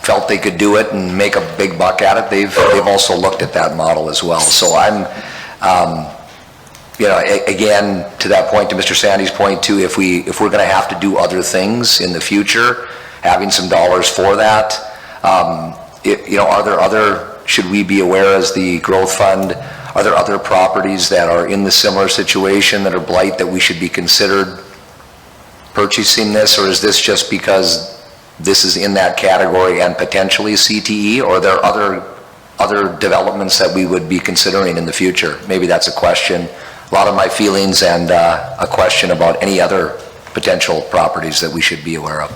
felt they could do it and make a big buck at it, they've also looked at that model as well. So I'm, again, to that point, to Mr. Sandy's point too, if we're going to have to do other things in the future, having some dollars for that, are there other, should we be aware as the growth fund, are there other properties that are in the similar situation that are blight that we should be considered purchasing this, or is this just because this is in that category and potentially CTE, or are there other developments that we would be considering in the future? Maybe that's a question. A lot of my feelings and a question about any other potential properties that we should be aware of.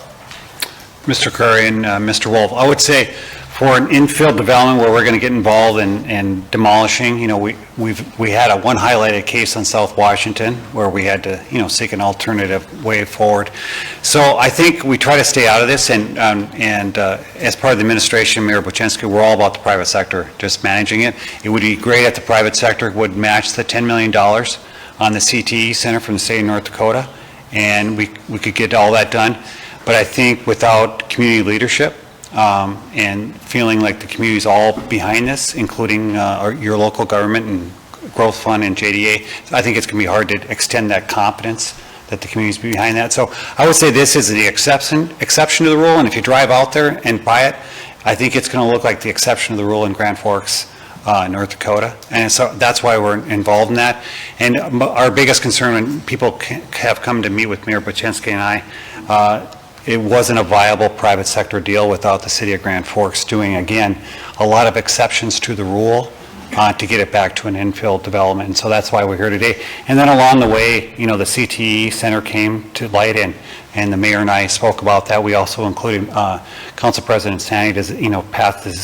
Mr. Curry and Mr. Wolf, I would say for an infill development where we're going to get involved in demolishing, we had one highlighted case on South Washington where we had to, seek an alternative way forward. So I think we try to stay out of this, and as part of the administration, Mayor Buczynski, we're all about the private sector, just managing it. It would be great if the private sector would match the $10 million on the CTE Center from the state of North Dakota, and we could get all that done. But I think without community leadership, and feeling like the community's all behind this, including your local government and Growth Fund and JDA, I think it's going to be hard to extend that confidence that the community's behind that. So I would say this is the exception to the rule, and if you drive out there and buy it, I think it's going to look like the exception to the rule in Grand Forks, North Dakota, and so that's why we're involved in that. And our biggest concern when people have come to meet with Mayor Buczynski and I, it wasn't a viable private sector deal without the city of Grand Forks doing, again, a lot of exceptions to the rule to get it back to an infill development. And so that's why we're here today. And then along the way, the CTE Center came to light, and the mayor and I spoke about that. We also included Council President Sandy does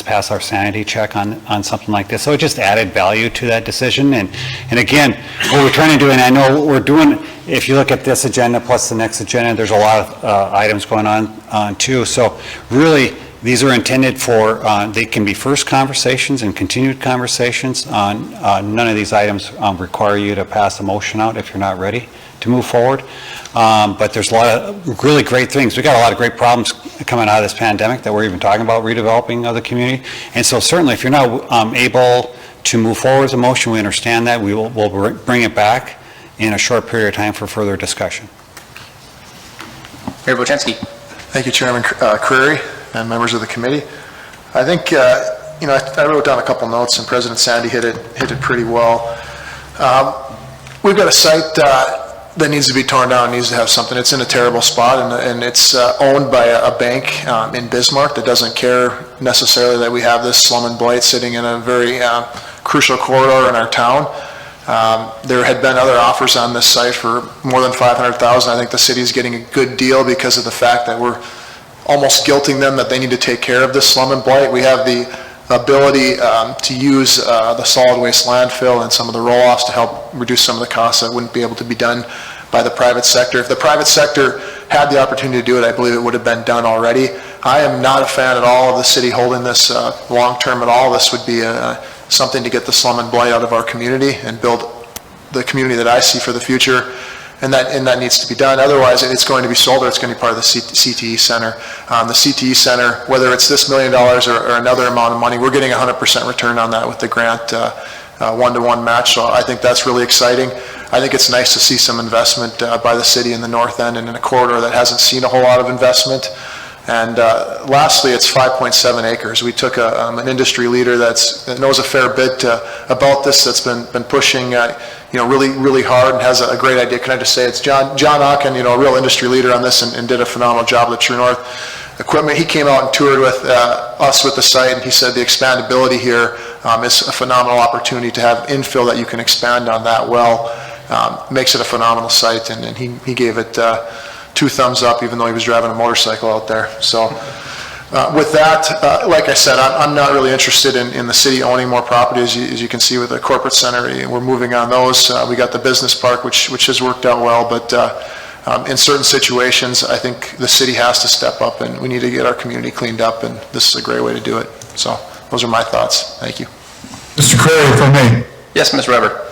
pass our sanity check on something like this. So it just added value to that decision. And again, what we're trying to do, and I know what we're doing, if you look at this agenda plus the next agenda, there's a lot of items going on too. So really, these are intended for, they can be first conversations and continued conversations. None of these items require you to pass a motion out if you're not ready to move forward. But there's a lot of really great things. We've got a lot of great problems coming out of this pandemic that we're even talking about redeveloping of the community. And so certainly if you're not able to move forward with a motion, we understand that. We'll bring it back in a short period of time for further discussion. Mayor Buczynski. Thank you, Chairman Krueger and members of the committee. I think, I wrote down a couple notes, and President Sandy hit it pretty well. We've got a site that needs to be torn down, needs to have something. It's in a terrible spot, and it's owned by a bank in Bismarck that doesn't care necessarily that we have this slum and blight sitting in a very crucial corridor in our town. There had been other offers on this site for more than $500,000. I think the city is getting a good deal because of the fact that we're almost guilting them that they need to take care of this slum and blight. We have the ability to use the solid waste landfill and some of the roll-offs to help reduce some of the costs that wouldn't be able to be done by the private sector. If the private sector had the opportunity to do it, I believe it would have been done already. I am not a fan at all of the city holding this long-term at all. This would be something to get the slum and blight out of our community and build the community that I see for the future. And that needs to be done. Otherwise, it's going to be sold, or it's going to be part of the CTE Center. The CTE Center, whether it's this $1 million or another amount of money, we're getting 100% return on that with the grant one-to-one match. So I think that's really exciting. I think it's nice to see some investment by the city in the north end and in a corridor that hasn't seen a whole lot of investment. And lastly, it's 5.7 acres. We took an industry leader that knows a fair bit about this, that's been pushing really hard and has a great idea. Can I just say it's John Ocken, a real industry leader on this, and did a phenomenal job with True North Equipment. He came out and toured with us with the site, and he said the expandability here is a phenomenal opportunity to have infill that you can expand on that well. Makes it a phenomenal site, and he gave it 2 thumbs up, even though he was driving a motorcycle out there. So with that, like I said, I'm not really interested in the city owning more property. As you can see with the corporate center, we're moving on those. We got the business park, which has worked out well, but in certain situations, I think the city has to step up, and we need to get our community cleaned up, and this is a great way to do it. So those are my thoughts. Thank you. Mr. Krueger, if I may. Yes, Ms. Reber.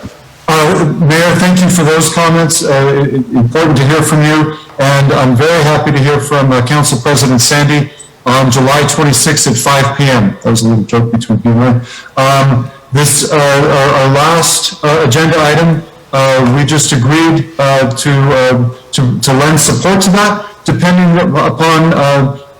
Mayor, thank you for those comments. Important to hear from you. And I'm very happy to hear from Council President Sandy on July 26th at 5 p.m. That was a little joke between you and I. This, our last agenda item, we just agreed to lend support to that, depending upon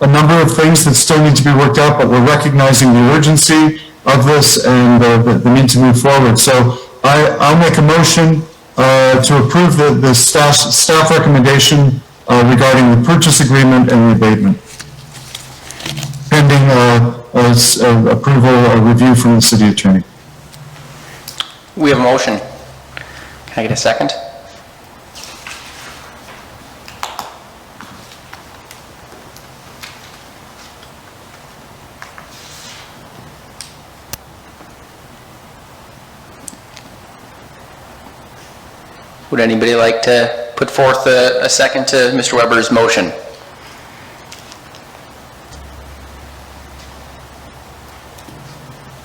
a number of things that still need to be worked out, but we're recognizing the urgency of this and the need to move forward. So I'll make a motion to approve the staff recommendation regarding the purchase agreement and rebatement, pending approval or review from the city attorney. We have a motion. Can I get a second? Would anybody like to put forth a second to Mr. Weber's motion?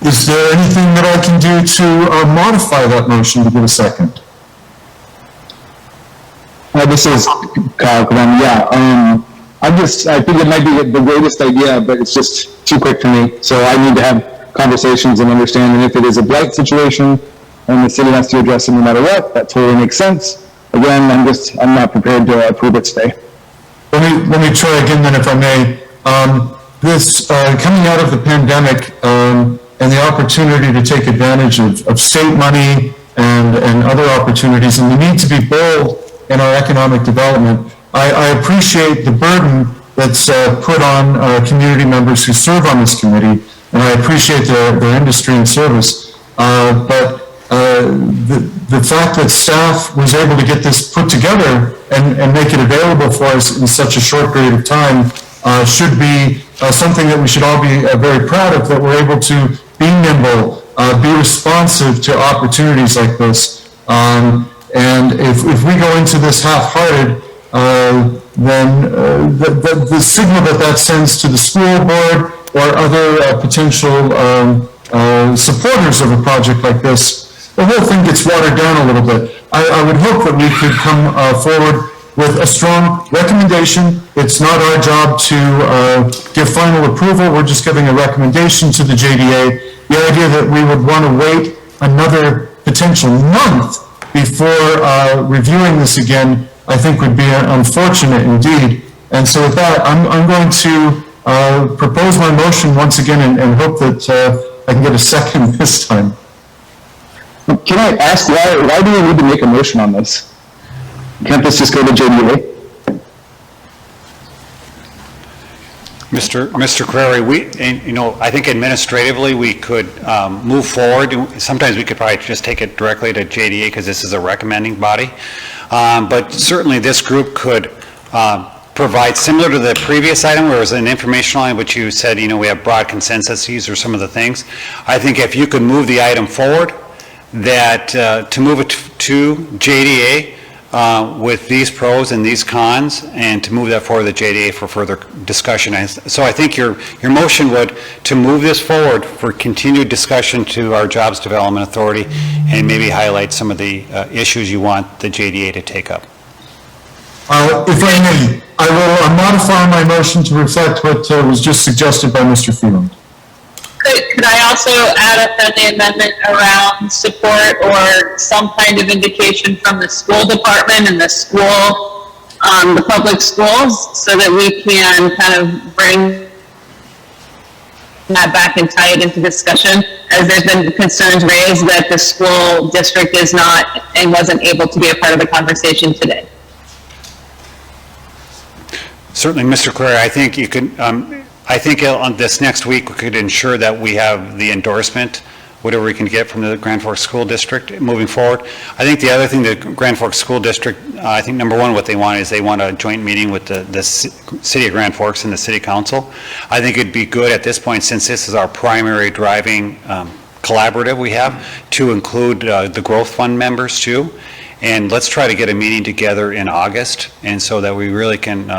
Is there anything that I can do to modify that motion to give a second? This is Kyle. I think it might be the greatest idea, but it's just too quick for me. So I need to have conversations and understand, and if it is a blight situation and the city has to address it no matter what, that totally makes sense. Again, I'm not prepared to approve it today. Let me try again then, if I may. This, coming out of the pandemic, and the opportunity to take advantage of state money and other opportunities, and we need to be bold in our economic development. I appreciate the burden that's put on community members who serve on this committee, and I appreciate their industry and service. But the fact that staff was able to get this put together and make it available for us in such a short period of time should be something that we should all be very proud of, that we're able to be nimble, be responsive to opportunities like this. And if we go into this half-hearted, then the signal that sends to the school board or other potential supporters of a project like this, the whole thing gets watered down a little bit. I would hope that we could come forward with a strong recommendation. It's not our job to give final approval. We're just giving a recommendation to the JDA. The idea that we would want to wait another potential month before reviewing this again, I think would be unfortunate indeed. And so with that, I'm going to propose my motion once again and hope that I can get a second this time. Can I ask, why do we need to make a motion on this? Can't this just go to JDA? Mr. Krueger, I think administratively we could move forward. Sometimes we could probably just take it directly to JDA because this is a recommending body. But certainly this group could provide, similar to the previous item where it was an informational item, which you said, we have broad consensus, these are some of the things. I think if you could move the item forward, that to move it to JDA, with these pros and these cons, and to move that forward to the JDA for further discussion. So I think your motion would to move this forward for continued discussion to our Jobs Development Authority and maybe highlight some of the issues you want the JDA to take up. If I may, I will modify my motion to reflect what was just suggested by Mr. Phelan. Could I also add a friendly amendment around support or some kind of indication from the school department and the school, the public schools, so that we can kind of bring that back and tie it into discussion, as there's been concerns raised that the school district is not and wasn't able to be a part of the conversation today. Certainly, Mr. Krueger, I think you could, I think on this next week, we could ensure that we have the endorsement, whatever we can get from the Grand Forks School District moving forward. I think the other thing, the Grand Forks School District, I think number one, what they want is they want a joint meeting with the City of Grand Forks and the City Council. I think it'd be good at this point, since this is our primary driving collaborative we have, to include the Growth Fund members too. And let's try to get a meeting together in August, and so that we really can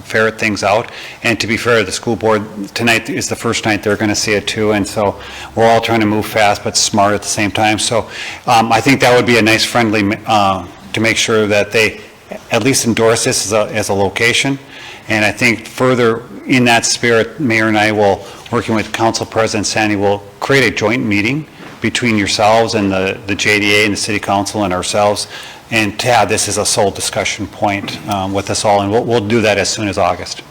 ferret things out. And to be fair, the school board, tonight is the first night they're going to see it too, and so we're all trying to move fast but smart at the same time. So I think that would be a nice friendly, to make sure that they at least endorse this as a location. And I think further in that spirit, Mayor and I will, working with Council President Sandy, will create a joint meeting between yourselves and the JDA and the City Council and ourselves, and to have this as a sole discussion point with us all, and we'll do that as soon as August.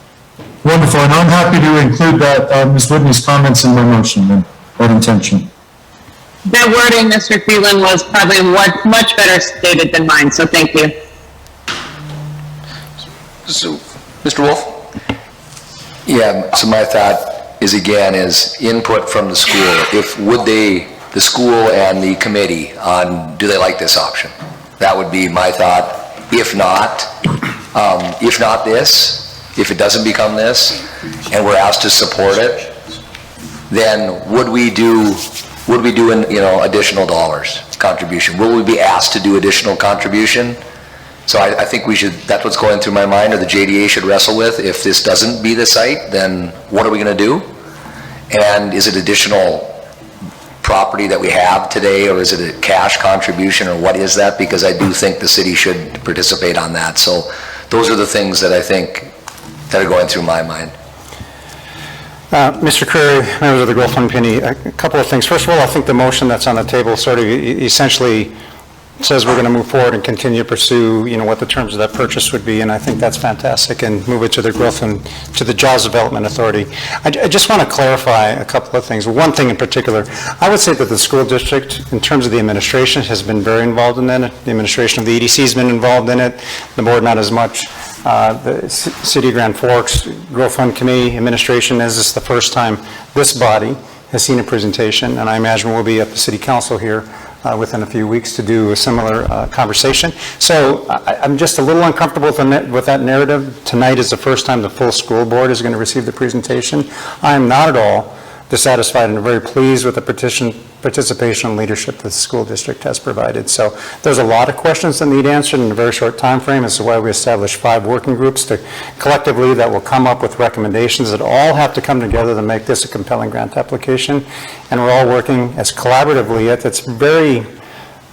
Wonderful, and I'm happy to include that, Ms. Whitney's comments in my motion, and that intention. That wording, Mr. Phelan, was probably much better stated than mine, so thank you. So, Mr. Wolf? Yeah, so my thought is, again, is input from the school. Would the school and the committee on, do they like this option? That would be my thought. If not this, if it doesn't become this, and we're asked to support it, then would we do additional dollars? contribution? Will we be asked to do additional contribution? So I think we should, that's what's going through my mind, or the JDA should wrestle with. If this doesn't be the site, then what are we going to do? And is it additional property that we have today, or is it a cash contribution, or what is that? Because I do think the city should participate on that. So those are the things that I think that are going through my mind. Mr. Krueger, members of the Growth Fund Committee, a couple of things. First of all, I think the motion that's on the table sort of essentially says we're going to move forward and continue to pursue, what the terms of that purchase would be, and I think that's fantastic, and move it to the Growth and to the Jaws Development Authority. I just want to clarify a couple of things. One thing in particular, I would say that the school district, in terms of the administration, has been very involved in it. The administration of the EDC has been involved in it. The board not as much. The City of Grand Forks Growth Fund Committee administration, as is the first time this body has seen a presentation, and I imagine we'll be at the City Council here within a few weeks to do a similar conversation. So I'm just a little uncomfortable with that narrative. Tonight is the first time the full school board is going to receive the presentation. I am not at all dissatisfied and very pleased with the participation and leadership that the school district has provided. So there's a lot of questions that need answered in a very short time frame. This is why we established 5 working groups to collectively that will come up with recommendations that all have to come together to make this a compelling grant application. And we're all working as collaboratively. It's very,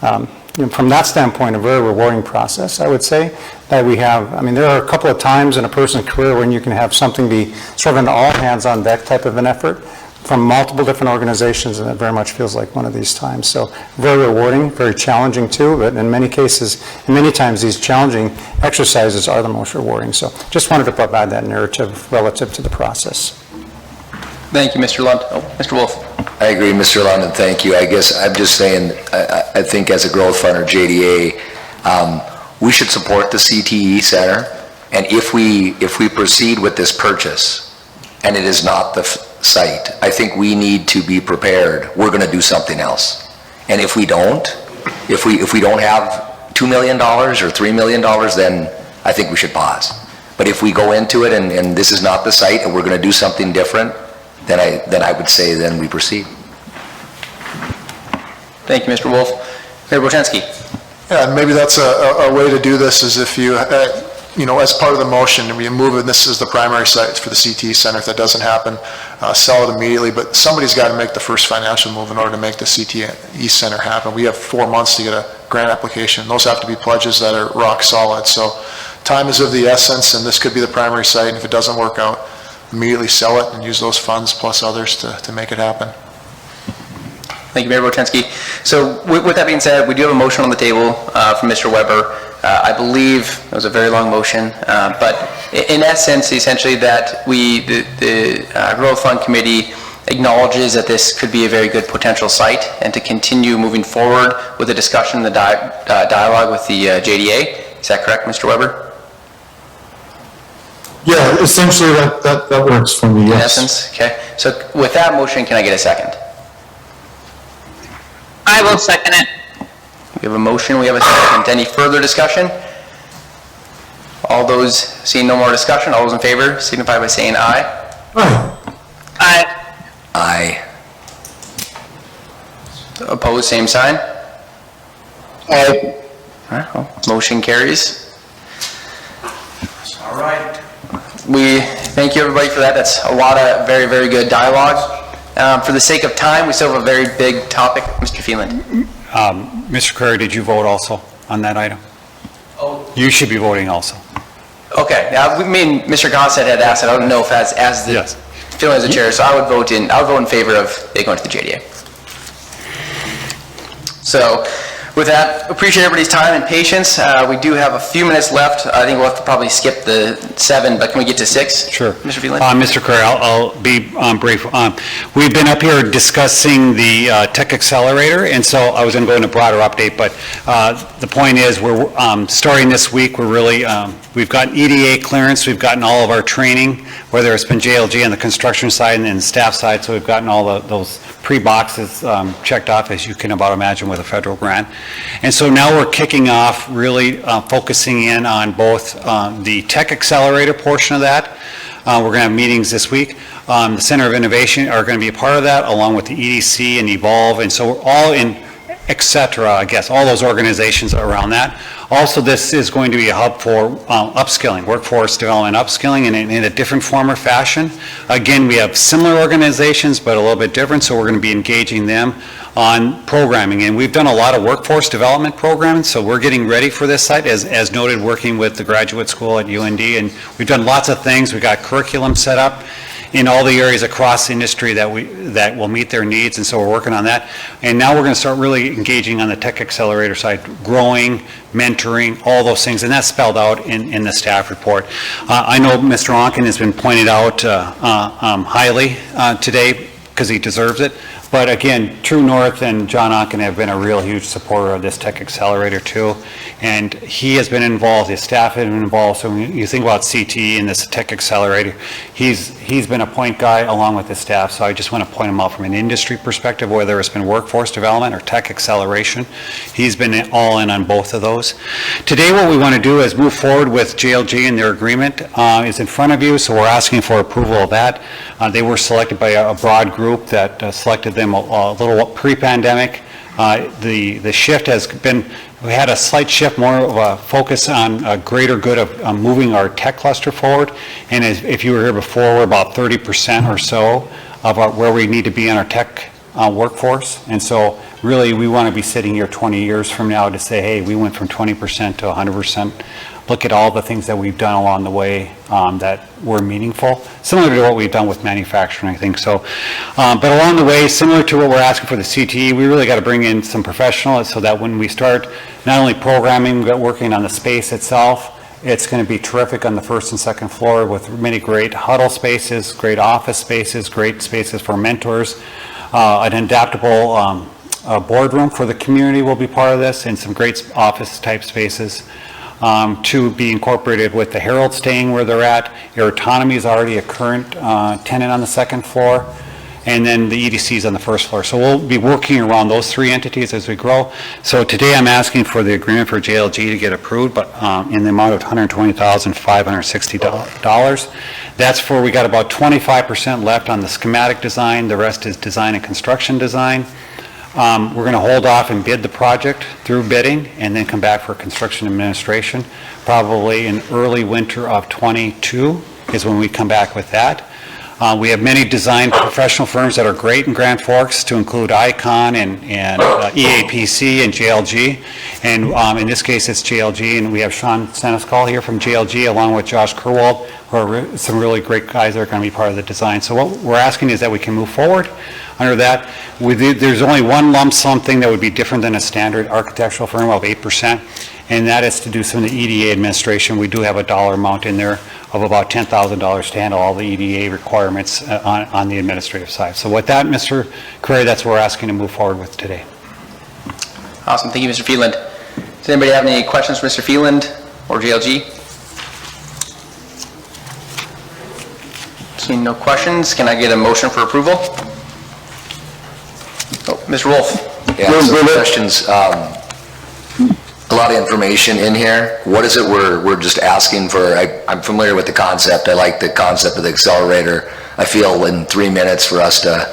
from that standpoint, a very rewarding process, I would say, that we have. I mean, there are a couple of times in a person's career when you can have something be sort of an all hands on deck type of an effort from multiple different organizations, and it very much feels like one of these times. So very rewarding, very challenging too, but in many cases, and many times these challenging exercises are the most rewarding. So just wanted to provide that narrative relative to the process. Thank you, Mr. Lund. Oh, Mr. Wolf. I agree, Mr. London, thank you. I guess I'm just saying, I think as a growth fund or JDA, we should support the CTE Center, and if we proceed with this purchase, and it is not the site, I think we need to be prepared. We're going to do something else. And if we don't, if we don't have $2 million or $3 million, then I think we should pause. But if we go into it and this is not the site and we're going to do something different, then I would say then we proceed. Thank you, Mr. Wolf. Mayor Boczynski. Yeah, and maybe that's a way to do this, is if you, as part of the motion, we move it, and this is the primary site for the CTE Center. If that doesn't happen, sell it immediately, but somebody's got to make the first financial move in order to make the CTE Center happen. We have 4 months to get a grant application. Those have to be pledges that are rock solid. So time is of the essence, and this could be the primary site, and if it doesn't work out, immediately sell it and use those funds plus others to make it happen. Thank you, Mayor Boczynski. So with that being said, we do have a motion on the table from Mr. Weber. I believe it was a very long motion, but in essence, essentially that the Growth Fund Committee acknowledges that this could be a very good potential site, and to continue moving forward with the discussion, the dialogue with the JDA. Is that correct, Mr. Weber? Yeah, essentially that works for me, yes. In essence, okay. So with that motion, can I get a second? I will second it. We have a motion, we have a second. Any further discussion? All those seeing no more discussion, all those in favor signify by saying aye. Aye. Aye. Aye. Opposed, same sign. Aye. All right, well, motion carries. All right. We thank you, everybody, for that. That's a lot of very, very good dialogue. For the sake of time, we still have a very big topic. Mr. Phelan. Mr. Krueger, did you vote also on that item? Oh. You should be voting also. Okay. Now, me and Mr. Gossett had asked it. I don't know if as the Yes. feeling as a chair, so I would vote in favor of it going to the JDA. So with that, appreciate everybody's time and patience. We do have a few minutes left. I think we'll have to probably skip the 7, but can we get to 6? Sure. Mr. Phelan? Mr. Krueger, I'll be brief. We've been up here discussing the Tech Accelerator, and so I was going to go into a broader update, but the point is we're starting this week. We're really, we've gotten EDA clearance, we've gotten all of our training, whether it's been JLG on the construction side and the staff side, so we've gotten all those pre-boxes checked off, as you can about imagine with a federal grant. And so now we're kicking off really focusing in on both the Tech Accelerator portion of that. We're going to have meetings this week. The Center of Innovation are going to be a part of that, along with the EDC and Evolve. And so we're all in et cetera, I guess, all those organizations around that. Also, this is going to be a hub for upskilling, workforce development upskilling in a different form or fashion. Again, we have similar organizations, but a little bit different, so we're going to be engaging them on programming. And we've done a lot of workforce development programming, so we're getting ready for this site, as noted, working with the graduate school at UND. And we've done lots of things. We've got curriculum set up in all the areas across the industry that will meet their needs, and so we're working on that. And now we're going to start really engaging on the Tech Accelerator side, growing, mentoring, all those things, and that's spelled out in the staff report. I know Mr. Onken has been pointed out highly today because he deserves it. But again, True North and John Onken have been a real huge supporter of this Tech Accelerator too. And he has been involved, his staff has been involved. So when you think about CTE and this Tech Accelerator, he's been a point guy along with his staff. So I just want to point him out from an industry perspective, whether it's been workforce development or tech acceleration. He's been all in on both of those. Today what we want to do is move forward with JLG and their agreement is in front of you. So we're asking for approval of that. They were selected by a broad group that selected them a little pre-pandemic. The shift has been, we had a slight shift, more of a focus on a greater good of moving our tech cluster forward. And if you were here before, we're about 30% or so of where we need to be in our tech workforce. And so really we want to be sitting here 20 years from now to say, hey, we went from 20% to 100%. Look at all the things that we've done along the way that were meaningful, similar to what we've done with manufacturing, I think. So, but along the way, similar to what we're asking for the CTE, we really got to bring in some professionals so that when we start not only programming, but working on the space itself, it's going to be terrific on the first and second floor with many great huddle spaces, great office spaces, great spaces for mentors, an adaptable boardroom for the community will be part of this, and some great office type spaces. To be incorporated with the Herald staying where they're at. Air Autonomy is already a current tenant on the second floor, and then the EDC is on the first floor. So we'll be working around those three entities as we grow. So today I'm asking for the agreement for JLG to get approved, but in the amount of $120,560. That's for, we got about 25% left on the schematic design. The rest is design and construction design. We're going to hold off and bid the project through bidding and then come back for construction administration. Probably in early winter of '22 is when we come back with that. We have many design professional firms that are great in Grand Forks, to include Icon and EAPC and JLG. And in this case, it's JLG, and we have Sean Senescal here from JLG along with Josh Kerwald, who are some really great guys that are going to be part of the design. So what we're asking is that we can move forward under that. There's only one lump sum thing that would be different than a standard architectural firm of 8%, and that is to do some of the EDA administration. We do have a dollar amount in there of about $10,000 to handle all the EDA requirements on the administrative side. So with that, Mr. Krueger, that's what we're asking to move forward with today. Awesome. Thank you, Mr. Phelan. Does anybody have any questions for Mr. Phelan or JLG? Seeing no questions, can I get a motion for approval? Oh, Mr. Wolf. Yeah, some questions. A lot of information in here. What is it we're just asking for? I'm familiar with the concept. I like the concept of the accelerator. I feel in 3 minutes for us to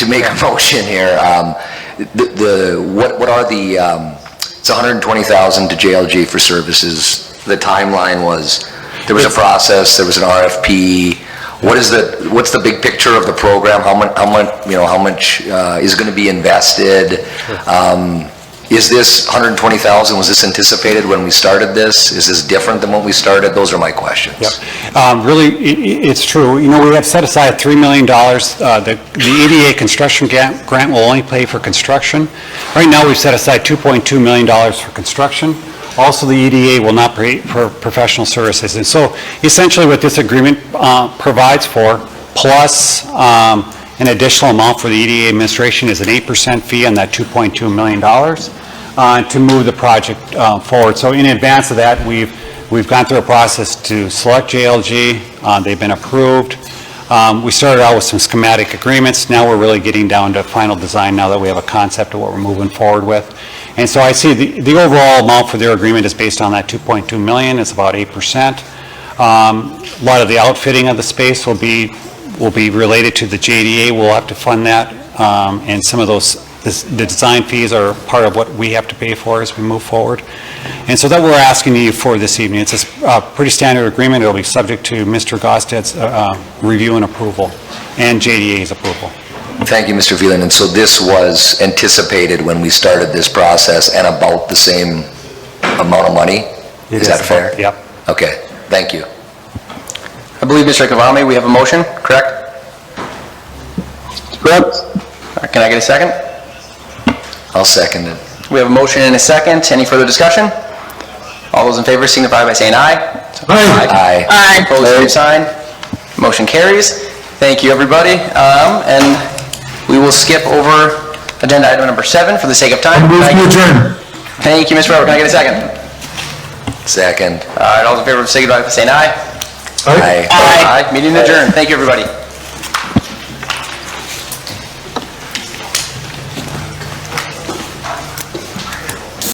make a motion here. What are the, it's $120,000 to JLG for services. The timeline was, there was a process, there was an RFP. What's the big picture of the program? How much is going to be invested? Is this $120,000, was this anticipated when we started this? Is this different than when we started? Those are my questions. Yep. Really, it's true. You know, we have set aside $3 million. The EDA construction grant will only pay for construction. Right now, we've set aside $2.2 million for construction. Also, the EDA will not pay for professional services. And so, essentially, what this agreement provides for, plus an additional amount for the EDA administration, is an 8% fee on that $2.2 million to move the project forward. So in advance of that, we've gone through a process to select JLG. They've been approved. We started out with some schematic agreements. Now we're really getting down to final design now that we have a concept of what we're moving forward with. And so I see the overall amount for their agreement is based on that $2.2 million. It's about 8%. A lot of the outfitting of the space will be related to the JDA. We'll have to fund that, and some of those The design fees are part of what we have to pay for as we move forward. And so that we're asking you for this evening. It's a pretty standard agreement. It'll be subject to Mr. Gosted's review and approval, and JDA's approval. Thank you, Mr. Phelan. And so this was anticipated when we started this process and about the same amount of money? Is that fair? Yep. Okay, thank you. I believe, Mr. Kavami, we have a motion, correct? Correct? Can I get a second? I'll second it. We have a motion and a second. Any further discussion? All those in favor signify by saying aye. Aye. Aye. Opposed, same sign. Motion carries. Thank you, everybody. And we will skip over agenda item number 7 for the sake of time. Move to adjourn. Thank you, Mr. Weber. Can I get a second? Second. All right, all those in favor signify by saying aye. Aye. Aye. Meeting adjourned. Thank you, everybody.